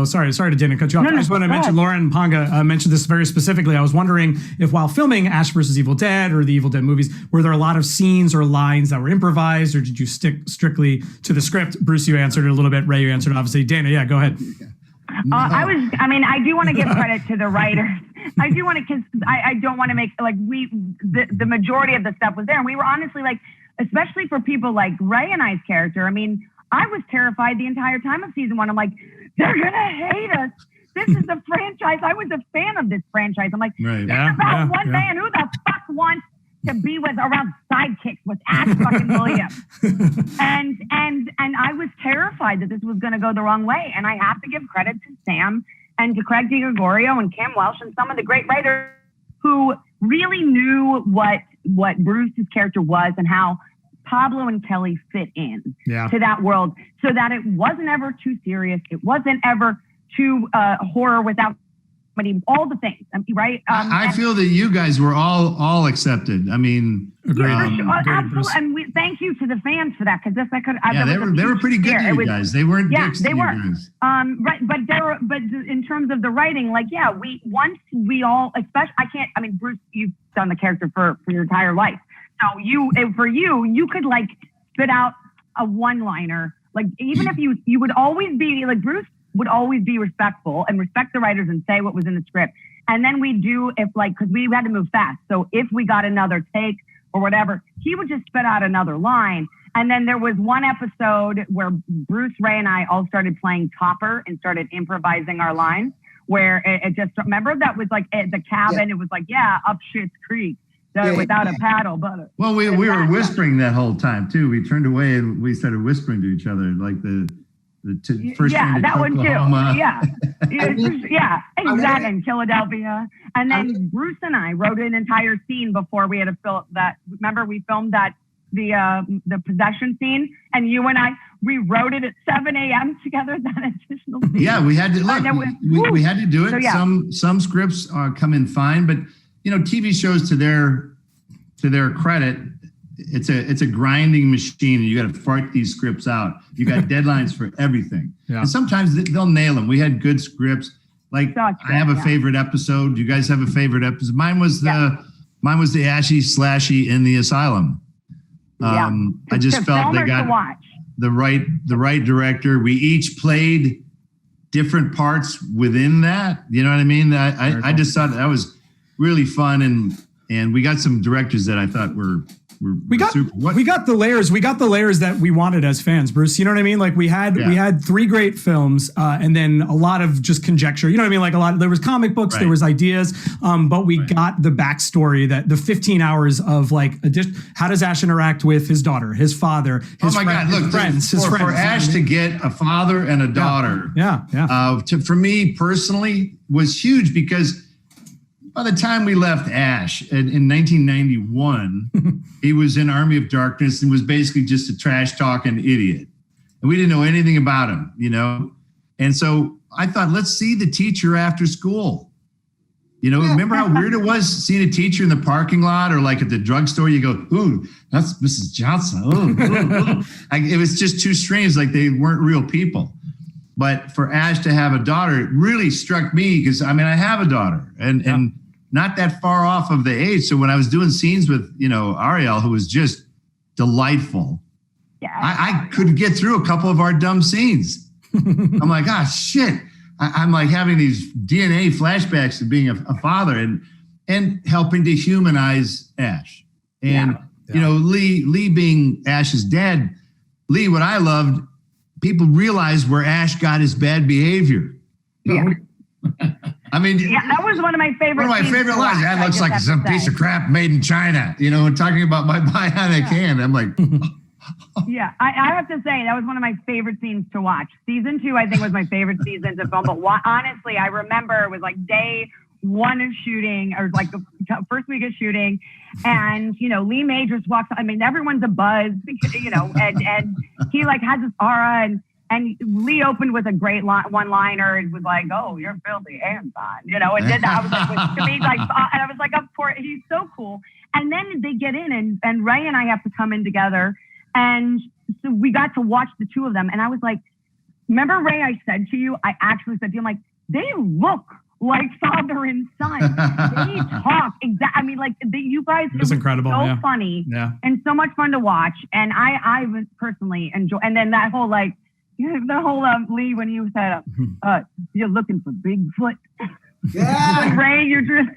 sorry to Dana cut you off. I just want to mention, Lauren Ponga mentioned this very specifically. I was wondering if while filming Ash vs. Evil Dead or the Evil Dead movies, were there a lot of scenes or lines that were improvised, or did you stick strictly to the script? Bruce, you answered it a little bit. Ray, you answered it, obviously. Dana, yeah, go ahead. I do want to give credit to the writers. I do want to, because I don't want to make, like, the majority of the stuff was there. And we were honestly, like, especially for people like Ray and I's character, I mean, I was terrified the entire time of season 1. I'm like, they're going to hate us. This is a franchise. I was a fan of this franchise. I'm like, it's about one man. Who the fuck wants to be around sidekicks with Ash fucking Williams? and I was terrified that this was going to go the wrong way. And I have to give credit to Sam and to Craig DiGregorio and Kim Welsh and some of the great writers who really knew what Bruce's character was and how Pablo and Kelly fit in to that world, so that it wasn't ever too serious. It wasn't ever too horror without all the things, right? I feel that you guys were all accepted. I mean, absolutely. And we thank you to the fans for that, because I could. They were pretty good to you guys. They weren't. Yeah, dicks they to were. You guys. Right, but in terms of the writing, like, once we all, especially, I mean, Bruce, you've done the character for your entire life. So you could like spit out a one-liner, like, even if you would always be like, Bruce would always be respectful and respect the writers and say what was in the script. And then because we had to move fast. So if we got another take or whatever, he would just spit out another line. And then there was one episode where Bruce, Ray, and I all started playing Topper and started improvising our lines, where it just, remember that was like at the cabin. It was like, up Schitt's Creek. Without a paddle, but we were whispering that whole time too. We turned away and we started whispering to each other, like the first time to Oklahoma. Exactly, in Philadelphia. And then Bruce and I wrote an entire scene before we had to fill that. Remember, we filmed that the possession scene, and you and we wrote it at 7 a.m. together. That additional scene. Yeah, we had to look. We had to do it. So, some scripts come in fine, but TV shows, to their credit, it's a grinding machine, and you got to fart these scripts out. You got deadlines for everything, and sometimes they'll nail them. We had good scripts. Like, I have a favorite episode. Do you guys have a favorite episode? Mine was the Ashy Slashy in the asylum. I just felt they got the right director. We each played different parts within that. You know what I mean? I just thought that was really fun, and we got some directors that I thought were we got the layers. We got the layers that we wanted as fans, Bruce. You know what I mean? Like we had 3 great films, and then a lot of just conjecture. You know what I mean? Like there was comic books, there was ideas, but we got the backstory, that the 15 hours of like how does Ash interact with his daughter, his father, his friends, for Ash to get a father and a daughter, for me personally was huge, because by the time we left Ash in 1991, he was in Army of Darkness and was basically just a trash talking idiot. And we didn't know anything about him, you know? And so I thought, let's see the teacher after school. You know, remember how weird it was seeing a teacher in the parking lot or like at the drugstore? You go, ooh, that's Mrs. Johnson. It was just too strange, like they weren't real people. But for Ash to have a daughter, it really struck me, because I mean, I have a daughter and not that far off of the age. So when I was doing scenes with, you know, Ariel, who was just delightful, I couldn't get through a couple of our dumb scenes. I'm like, shit. I'm like having these DNA flashbacks to being a father and helping to humanize Ash. And, you know, Lee being Ash's dad, Lee, what I loved, people realized where Ash got his bad behavior. Yeah. I mean, that was one of my favorite. One of my favorite lines. That looks like some piece of crap made in China. You know, talking about my bionic hand. I'm like, yeah. I have to say that was one of my favorite scenes to watch. Season 2, I think, was my favorite season to film. But honestly, I remember it was like day 1 of shooting, or like the first week of shooting, and you know, Lee Majors walks. I mean, everyone's a buzz, you know, and he like has this aura and Lee opened with a great one-liner. It was like, "Oh, you're filthy, Amazon," you know, and then I was like, to me, like, and I was like, "Of course, he's so cool." And then they get in, and Ray and I have to come in together, and so we got to watch the 2 of them. And I was like, "Remember, Ray? I said to you, I actually said to you, I'm like, they look like father and son. They talk exactly. I mean, like you guys. It was incredible. So funny, and so much fun to watch. And I was personally enjoy. And then that whole like. The whole Lee, when you said you're looking for Bigfoot. Yeah. Ray, you're just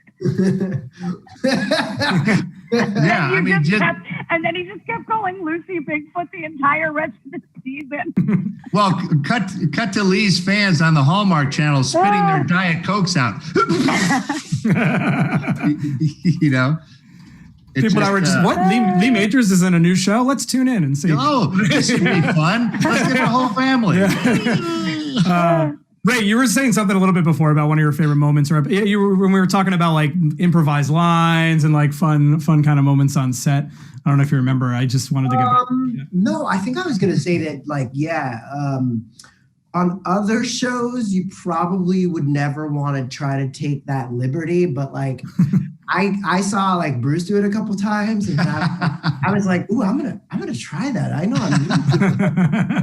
and then he just kept calling Lucy Bigfoot the entire rest of the season. Well, cut to Lee's fans on the Hallmark Channel spitting their Diet Cokes out. You know. People that were just, what? Lee Majors is in a new show? Let's tune in and see. Oh, this should be fun. Let's get the whole family. Ray, you were saying something a little bit before about one of your favorite moments. When we were talking about like improvised lines and like fun kind of moments on set. I don't know if you remember. I just wanted to get back. No, I think I was going to say that like, on other shows, you probably would never want to try to take that liberty. But like, I saw like Bruce do it a couple times, and I was like, "Ooh, I'm gonna try that. I know I'm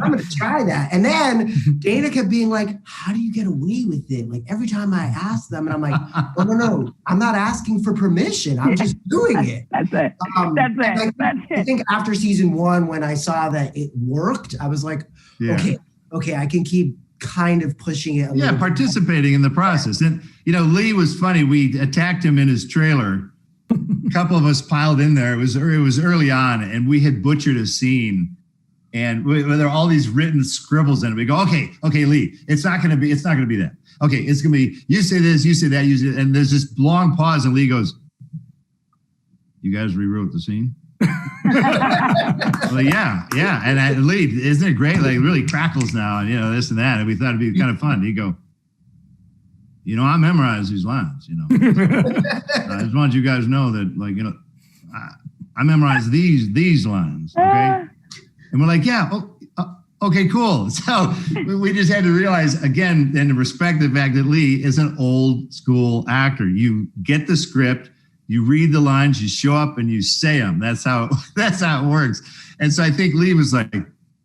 gonna try that." And then Dana kept being like, "How do you get away with it?" Like every time I ask them, and I'm like, "Oh no, I'm not asking for permission. I'm just doing it." That's it. That's it. I think after season 1, when I saw that it worked, I was like, "Okay, I can keep." Kind of pushing it a little participating in the process. And you know, Lee was funny. We attacked him in his trailer. A couple of us piled in there. It was early on, and we had butchered a scene, and there are all these written scribbles in it. We go, okay, Lee, it's not gonna be that. Okay, it's gonna be, you say this, you say that, you say, and there's this long pause, and Lee goes, "You guys rewrote the scene?" Well, yeah, and Lee, isn't it great? Like, it really crackles now, and you know, this and that. And we thought it'd be kind of fun. He'd go, "You know, I memorized these lines. You know, I just want you guys to know that, like, you know, I memorized these lines." Okay, and we're like, "Yeah, okay, cool." So we just had to realize again, and to respect the fact that Lee is an old school actor. You get the script. You read the lines, you show up, and you say them. That's how it works. And so I think Lee was like,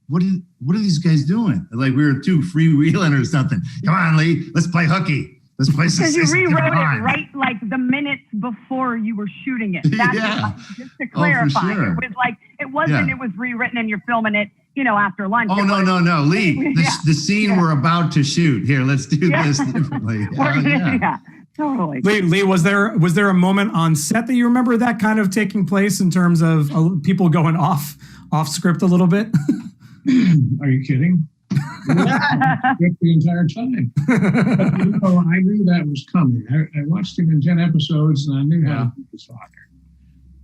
"What are these guys doing?" Like we were too freewheeling or something. "Come on, Lee, let's play hooky. Let's play some." Because you rewrote it right like the minutes before you were shooting it. That's just to clarify. Sure. It was like it wasn't. It was rewritten, and you're filming it, you know, after lunch. Oh no, Lee, the scene we're about to shoot. Here, let's do this differently. Totally. Lee, was there a moment on set that you remember that kind of taking place in terms of people going off script a little bit? Are you kidding? The entire time. But, I knew that was coming. I watched him in 10 episodes, and I knew how to do his father.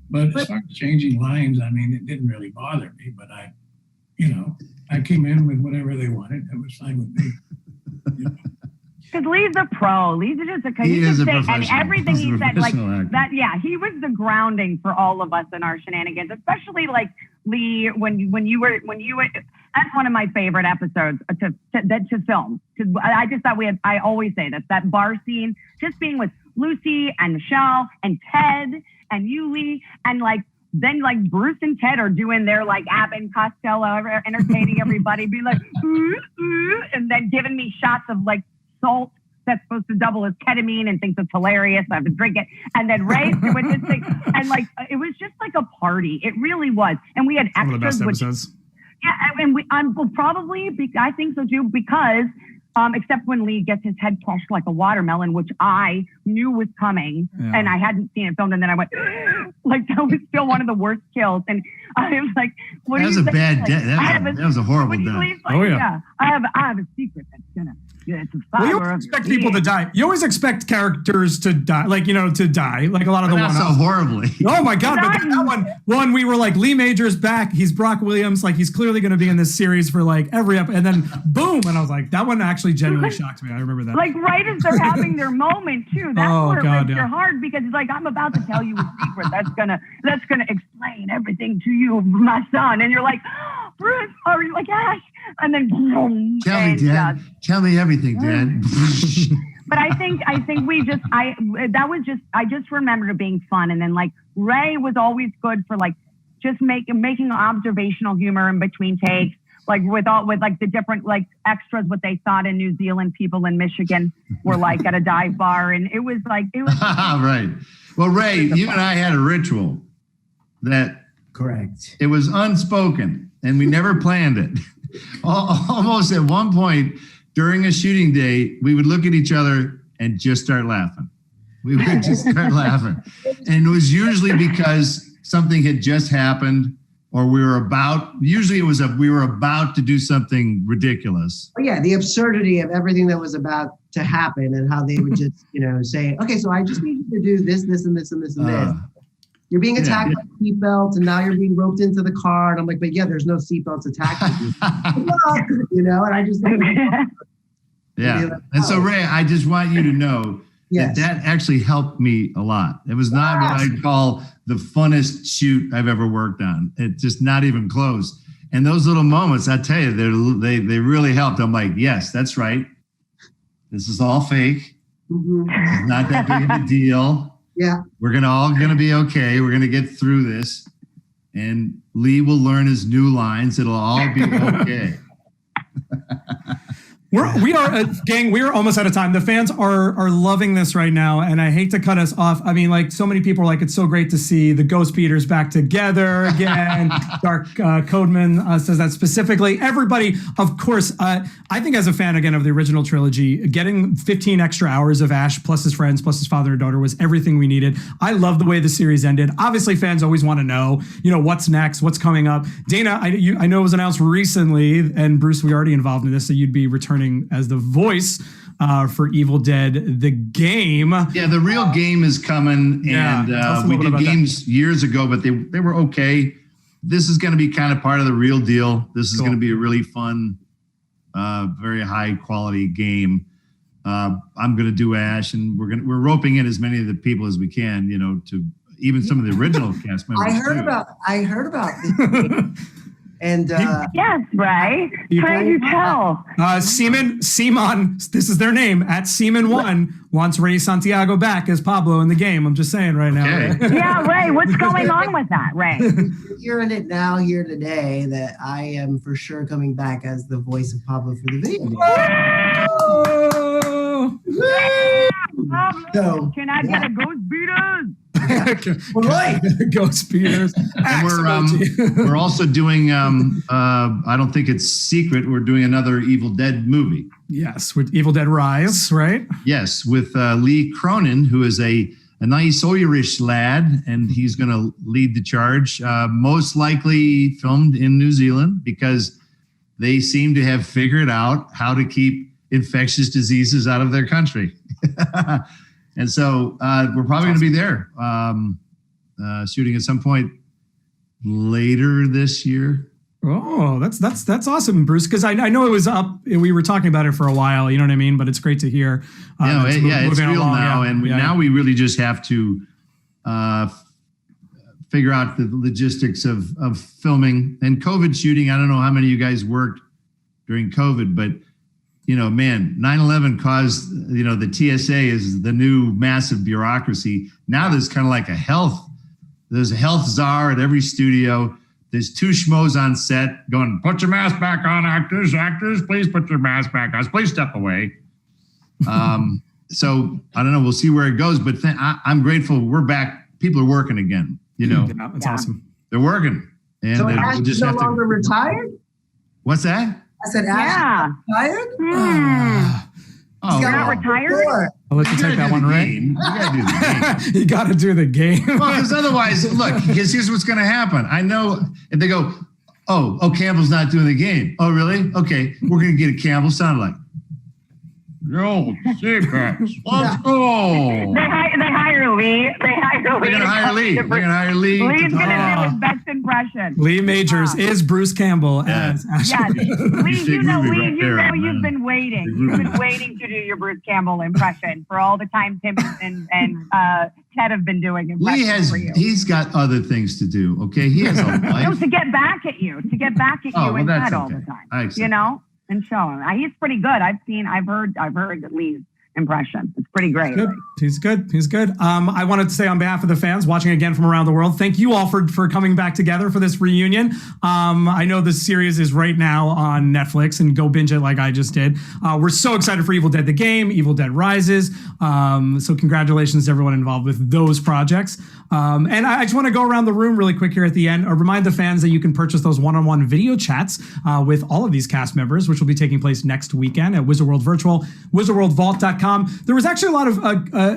But as far as changing lines, I mean, it didn't really bother me. But I came in with whatever they wanted. It was fine with me. Because Lee's a pro. Lee's just and everything he said, like that. Yeah, he was the grounding for all of us in our shenanigans, especially like Lee when you were. That's one of my favorite episodes to film. I just thought I always say this, that bar scene, just being with Lucy and Michelle and Ted and you, Lee, and then Bruce and Ted are doing their Abbott and Costello, entertaining everybody, being like, ooh, ooh, and then giving me shots of salt that's supposed to double as ketamine and thinks it's hilarious. I have to drink it. And then Ray with this thing. And it was just like a party. It really was. And we had extras. One of the best episodes. Yeah, and I think so too, because except when Lee gets his head crushed like a watermelon, which I knew was coming, and I hadn't seen it filmed, and then I went, that was still one of the worst kills. And I was like, "What?" That was a bad death. That was a horrible death. Yeah, I have a secret that's gonna. Well, you always expect people to die. You always expect characters to die, to die, like a lot of the ones. Not so horribly. Oh my God! But that one we were like, Lee Majors back. He's Brock Williams. He's clearly going to be in this series for every episode. And then boom, and I was like, that one actually genuinely shocked me. I remember that. Right as they're having their moment too. That's where it makes it hard, because it's I'm about to tell you a secret that's gonna explain everything to you, my son. And you're like, Bruce, or you're like, Ash. And then boom. Tell me, Dad. Tell me everything, Dad. But I think I just remembered it being fun. And then Ray was always good for just making observational humor in between takes, with the different extras, what they thought in New Zealand people in Michigan were at a dive bar. And it was right. Well, Ray, you and I had a ritual that correct. It was unspoken and we never planned it. Almost at one point during a shooting day, we would look at each other and just start laughing. We would just start laughing. And it was usually because something had just happened, or we were about to do something ridiculous. Oh, yeah, the absurdity of everything that was about to happen, and how they would just, say, okay, so I just need you to do this, this, and this, and this, and this. You're being attacked by seatbelts, and now you're being roped into the car. And I'm like, but yeah, there's no seatbelts attacking you. And I just And so, Ray, I just want you to know that actually helped me a lot. It was not what I'd call the funnest shoot I've ever worked on. It's just not even close. And those little moments, I tell you, they really helped. I'm like, yes, that's right. This is all fake. Mm-hmm. It's not that big of a deal. Yeah. We're all gonna be okay. We're gonna get through this. And Lee will learn his new lines. It'll all be okay. We are almost out of time. The fans are loving this right now, and I hate to cut us off. I mean, so many people are it's so great to see the Ghost Beaters back together again. Dark Codeman says that specifically. Everybody, of course, I think as a fan, again, of the original trilogy, getting 15 extra hours of Ash plus his friends plus his father and daughter was everything we needed. I love the way the series ended. Obviously, fans always want to know, what's next, what's coming up. Dana, I know it was announced recently, and Bruce, we already involved in this, that you'd be returning as the voice for Evil Dead, the game. Yeah, the real game is coming, and we did games years ago, but they were okay. This is going to be kind of part of the real deal. This is going to be a really fun, very high quality game. I'm going to do Ash, and we're roping in as many of the people as we can, to even some of the original cast members. I heard about this. And yes, right. How do you tell? Seaman, this is their name, at Seaman1 wants Ray Santiago back as Pablo in the game. I'm just saying right now. Okay. Yeah, Ray, what's going on with that, Ray? You're hearing it now here today that I am for sure coming back as the voice of Pablo for the video game. So, can I get a Ghost Beaters? Ghost spears. And we're also doing, I don't think it's secret, we're doing another Evil Dead movie. Yes, with Evil Dead Rise, right? Yes, with Lee Cronin, who is a nice Irish lad, and he's going to lead the charge. Most likely filmed in New Zealand, because they seem to have figured out how to keep infectious diseases out of their country. And so we're probably going to be there shooting at some point later this year. Oh, that's awesome, Bruce. Because I know it was up. We were talking about it for a while. You know what I mean? But it's great to hear. It's real along now, and now we really just have to figure out the logistics of filming and COVID shooting. I don't know how many of you guys worked during COVID, but 9/11 caused, the TSA is the new massive bureaucracy. Now there's kind of like there's a health czar at every studio. There's two schmoes on set going, put your mask back on, actors, please put your mask back on, please step away. So I don't know, we'll see where it goes, but I'm grateful we're back. People are working again, Yeah, that's awesome. They're working. And so Ash is no longer retired? What's that? I said Ash is retired? You're not retired? I'll let you take that one, right? You gotta do the game. You gotta do the game. Well, because otherwise, look, because here's what's gonna happen. I know if they go, oh, Campbell's not doing the game. Oh, really? Okay, we're gonna get a Campbell sound like. Yo, secrets. Let's go. They hire Lee. They're gonna hire Lee. Lee's gonna do his best impression. Lee Majors is Bruce Campbell as Yes. Lee, you've been waiting. You've been waiting to do your Bruce Campbell impression for all the time Tim and Ted have been doing impressions for you. He's got other things to do. Okay, he has a life. No, to get back at you and Ted all the time. And show him. He's pretty good. I've heard Lee's impression. It's pretty great. He's good. I wanted to say on behalf of the fans watching again from around the world, thank you all for coming back together for this reunion. I know this series is right now on Netflix, and go binge it like I just did. We're so excited for Evil Dead the game, Evil Dead Rises. So congratulations to everyone involved with those projects. And I just want to go around the room really quick here at the end. Remind the fans that you can purchase those one-on-one video chats with all of these cast members, which will be taking place next weekend at Wizard World Virtual, wizardworldvault.com. There was actually a lot of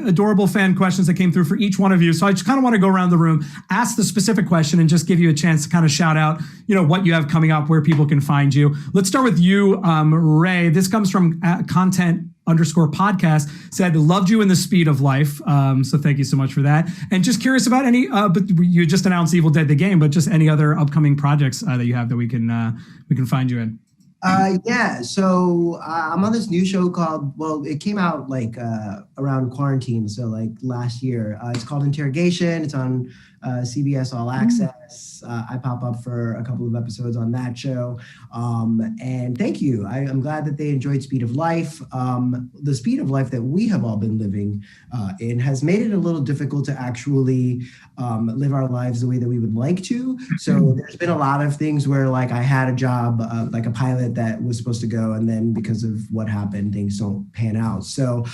adorable fan questions that came through for each one of you. So I just kind of want to go around the room, ask the specific question, and just give you a chance to kind of shout out, what you have coming up, where people can find you. Let's start with you, Ray. This comes from content_podcast, said, loved you in the speed of life. So thank you so much for that. And just curious about any, but you just announced Evil Dead the game, but just any other upcoming projects that you have that we can find you in. So I'm on this new show called, it came out around quarantine. So last year, it's called Interrogation. It's on CBS All Access. I pop up for a couple of episodes on that show. And thank you. I'm glad that they enjoyed Speed of Life. The speed of life that we have all been living in has made it a little difficult to actually live our lives the way that we would like to. So there's been a lot of things where I had a job, like a pilot that was supposed to go, and then because of what happened, things don't pan out. So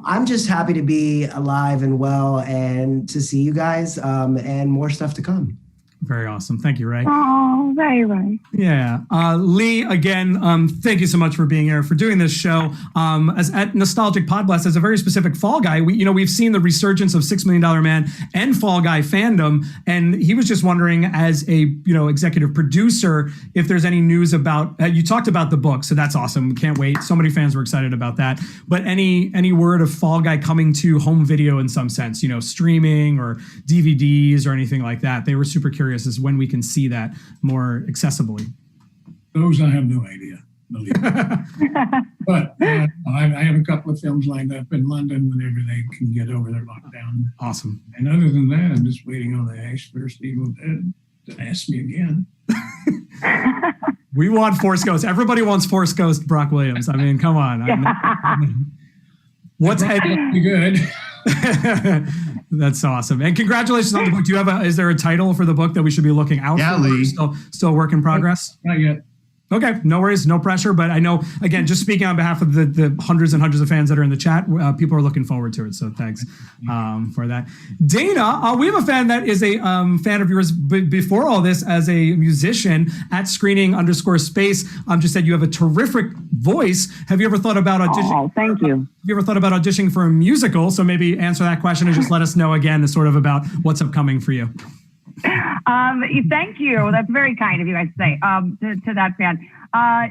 I'm just happy to be alive and well and to see you guys and more stuff to come. Very awesome. Thank you, Ray. Oh, very right. Yeah. Lee, again, thank you so much for being here, for doing this show. As at Nostalgic Podblast, as a very specific Fall Guy, we've seen the resurgence of $6 Million Man and Fall Guy fandom, and he was just wondering, as a executive producer, if there's any news about. You talked about the book, so that's awesome. We can't wait. So many fans were excited about that. But any word of Fall Guy coming to home video in some sense, streaming or DVDs or anything like that? They were super curious as when we can see that more accessibly. Those I have no idea. But I have a couple of films lined up in London whenever they can get over their lockdown. Awesome. And other than that, I'm just waiting on the Ash vs. Evil Dead to ask me again. We want Force Ghost. Everybody wants Force Ghost Brock Williams. I mean, come on. What's pretty good? That's awesome. And congratulations on the book. Is there a title for the book that we should be looking out for? Lee. Still work in progress? Not yet. Okay, no worries, no pressure. But I know, again, just speaking on behalf of the hundreds and hundreds of fans that are in the chat, people are looking forward to it. So thanks for that. Dana, we have a fan that is a fan of yours before all this as a musician at @screening_space. Just said you have a terrific voice. Have you ever thought about auditioning? Oh, thank you. Have you ever thought about auditioning for a musical? So maybe answer that question and just let us know again sort of about what's upcoming for you. Thank you. That's very kind of you guys to say to that fan.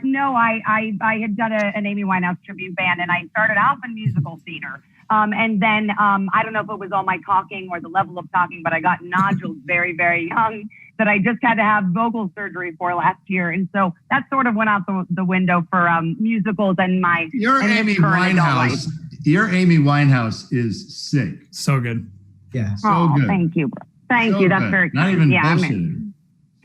No, I had done an Amy Winehouse tribute band, and I started off in musical theater. And then I don't know if it was all my talking or the level of talking, but I got nodules very, very young that I just had to have vocal surgery for last year. And so that sort of went out the window for musicals and my Amy Winehouse. Your Amy Winehouse is sick. So good. Yeah. So good. Thank you. Thank you. That's good. very Not kind. even bullshit.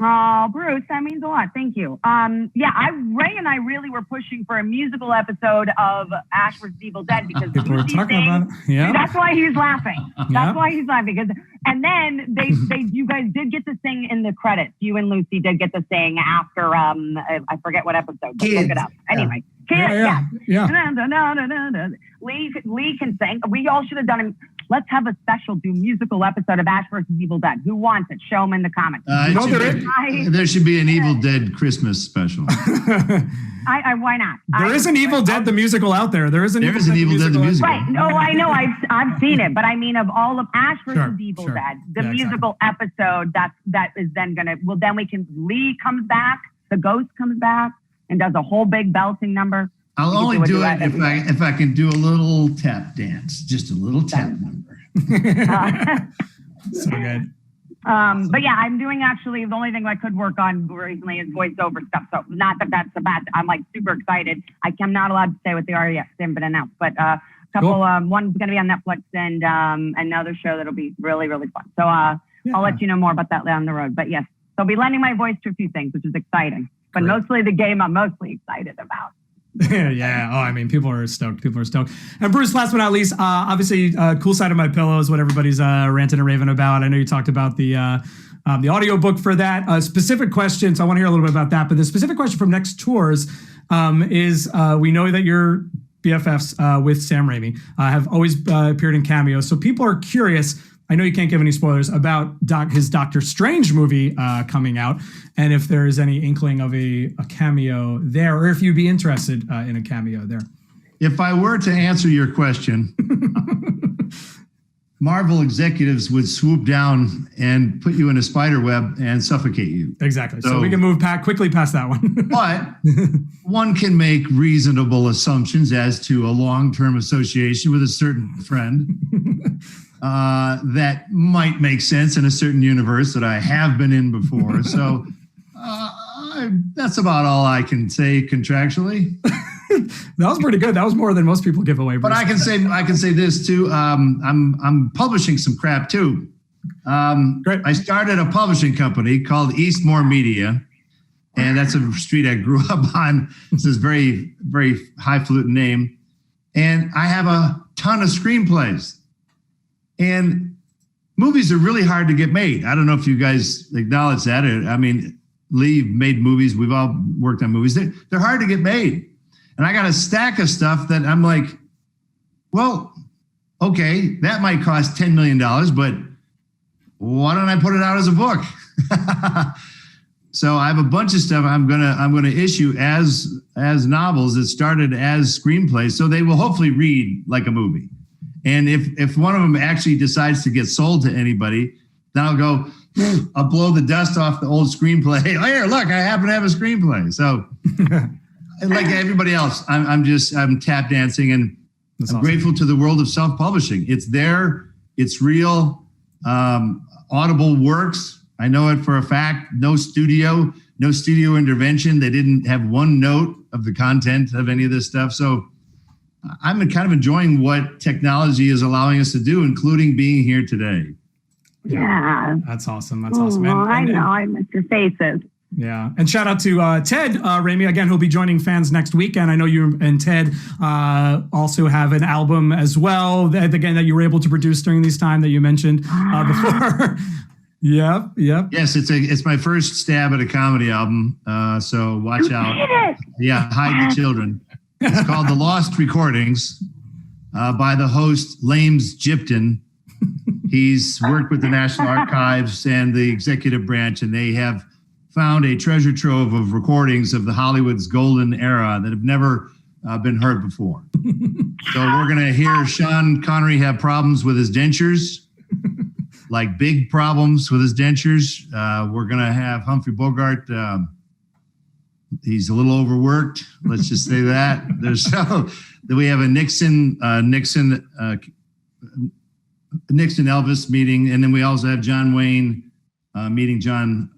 Oh, Bruce, that means a lot. Thank you. Ray and I really were pushing for a musical episode of Ash vs. Evil Dead because people were talking about it. Yeah. That's why he's laughing. That's Yeah. why he's laughing. And then you guys did get to sing in the credits. You and Lucy did get to sing after I forget what episode. But look it up. Anyway, Yeah. Lee can sing. We all should have done it. Let's have a special musical episode of Ash vs. Evil Dead. Who wants it? Show them in the comments. There should be an Evil Dead Christmas special. Why not? There is an Evil Dead the musical out there. There is an Evil Dead the musical. Right. No, I know. I've seen it, but I mean, of all of Ash vs. Evil Dead, the musical episode that is then gonna. Well, then Lee comes back, the ghost comes back, and does a whole big belting number. I'll only do it if I can do a little tap dance, just a little tap number. So good. But yeah, I'm doing actually the only thing I could work on recently is voiceover stuff. So not that that's a bad. I'm like super excited. I'm not allowed to say what they are yet. They haven't been announced, but couple. Cool. One's going to be on Netflix and another show that'll be really really fun. So I'll let you know more about that down the road. But yes, so I'll be lending my voice to a few things, which is exciting. But mostly the game I'm mostly excited about. Yeah. Oh, I mean, people are stoked. And Bruce, last but not least, obviously, Cool Side of My Pillow is what everybody's ranting and raving about. I know you talked about the audiobook for that. Specific question, so I want to hear a little bit about that. But the specific question from Next Tours is we know that your BFFs with Sam Raimi have always appeared in cameos. So people are curious. I know you can't give any spoilers about his Doctor Strange movie coming out, and if there is any inkling of a cameo there, or if you'd be interested in a cameo there. If I were to answer your question, Marvel executives would swoop down and put you in a spider web and suffocate you. Exactly. So we can move quickly past that one. But one can make reasonable assumptions as to a long-term association with a certain friend. That might make sense in a certain universe that I have been in before. So that's about all I can say contractually. That was pretty good. That was more than most people give away. Bruce. But I can say this too. I'm publishing some crap too. Great. I started a publishing company called Eastmore Media, and that's a street I grew up on. It's this very, very highfalutin name, and I have a ton of screenplays. And movies are really hard to get made. I don't know if you guys acknowledge that. I mean, Lee made movies. We've all worked on movies. They're hard to get made. And I got a stack of stuff that I'm like, well, okay, that might cost $10 million, but why don't I put it out as a book? So I have a bunch of stuff I'm gonna issue as novels that started as screenplays. So they will hopefully read like a movie. And if one of them actually decides to get sold to anybody, then I'll blow the dust off the old screenplay. Oh, here, look, I happen to have a screenplay. So like everybody else, I'm tap dancing, and I'm grateful to the world of self-publishing. It's there, it's real. Audible works. I know it for a fact. No studio intervention. They didn't have one note of the content of any of this stuff. So I'm kind of enjoying what technology is allowing us to do, including being here today. Yeah. That's awesome. That's awesome. I know. I miss your faces. Yeah. And shout out to Ted Raimi, again, who'll be joining fans next week. And I know you and Ted also have an album as well, that you were able to produce during this time that you mentioned before. Yep. Yes, it's my first stab at a comedy album. So watch out. Yeah, Hide the Children. It's called The Lost Recordings by the host Lames Gypton. He's worked with the National Archives and the executive branch, and they have found a treasure trove of recordings of the Hollywood's golden era that have never been heard before. So we're going to hear Sean Connery have problems with his dentures, like big problems with his dentures. We're going to have Humphrey Bogart. He's a little overworked. Let's just say that. Then we have a Nixon Elvis meeting, and then we also have John Wayne meeting John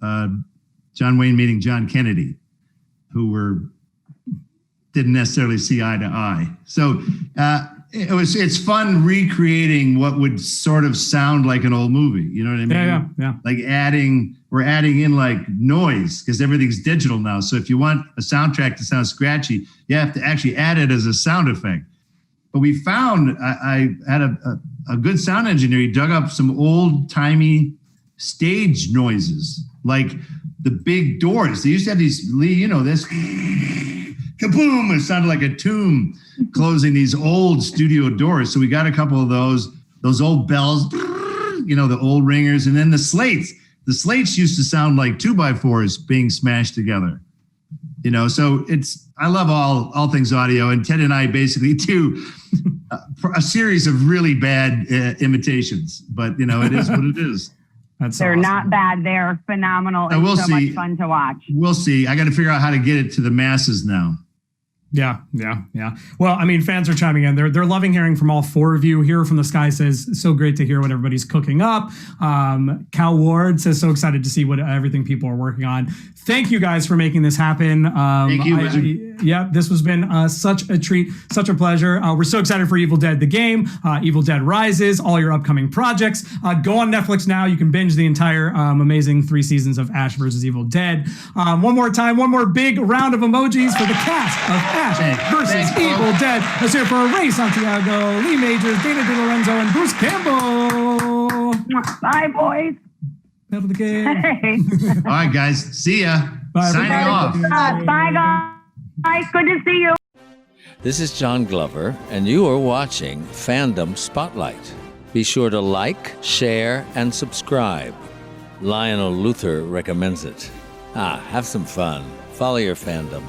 Kennedy, who didn't necessarily see eye to eye. So it's fun recreating what would sort of sound like an old movie. You know what I mean? Yeah. Like we're adding in like noise because everything's digital now. So if you want a soundtrack to sound scratchy, you have to actually add it as a sound effect. But we found, I had a good sound engineer. He dug up some old timey stage noises, like the big doors. They used to have these, this kaboom. It sounded like a tomb closing these old studio doors. So we got a couple of those old bells, the old ringers, and then the slates. The slates used to sound like 2x4s being smashed together. So I love all things audio, and Ted and I basically do a series of really bad imitations, but it is what it is. They're awesome. Not bad. They're phenomenal. And we'll so see. Much fun to watch. We'll see. I got to figure out how to get it to the masses now. Yeah. Well, I mean, fans are chiming in. They're loving hearing from all four of you. Here from the Sky says, so great to hear what everybody's cooking up. Cal Ward says, so excited to see what everything people are working on. Thank you guys for making this happen. Thank you. This has been such a treat, such a pleasure. We're so excited for Evil Dead, the game, Evil Dead Rises, all your upcoming projects. Go on Netflix now. You can binge the entire amazing 3 seasons of Ash vs. Evil Dead. One more big round of emojis for the cast of Ash versus Evil Dead. Let's hear for Ray Santiago, Lee Majors, Dana DeLorenzo, and Bruce Campbell. Bye, boys. Out of the game. Hey. All right, guys. See ya. Bye, Signing off. Bye, guys. Good to see you. This is John Glover, and you are watching Fandom Spotlight. Be sure to like, share, and subscribe. Lionel Luther recommends it. Have some fun. Follow your fandom.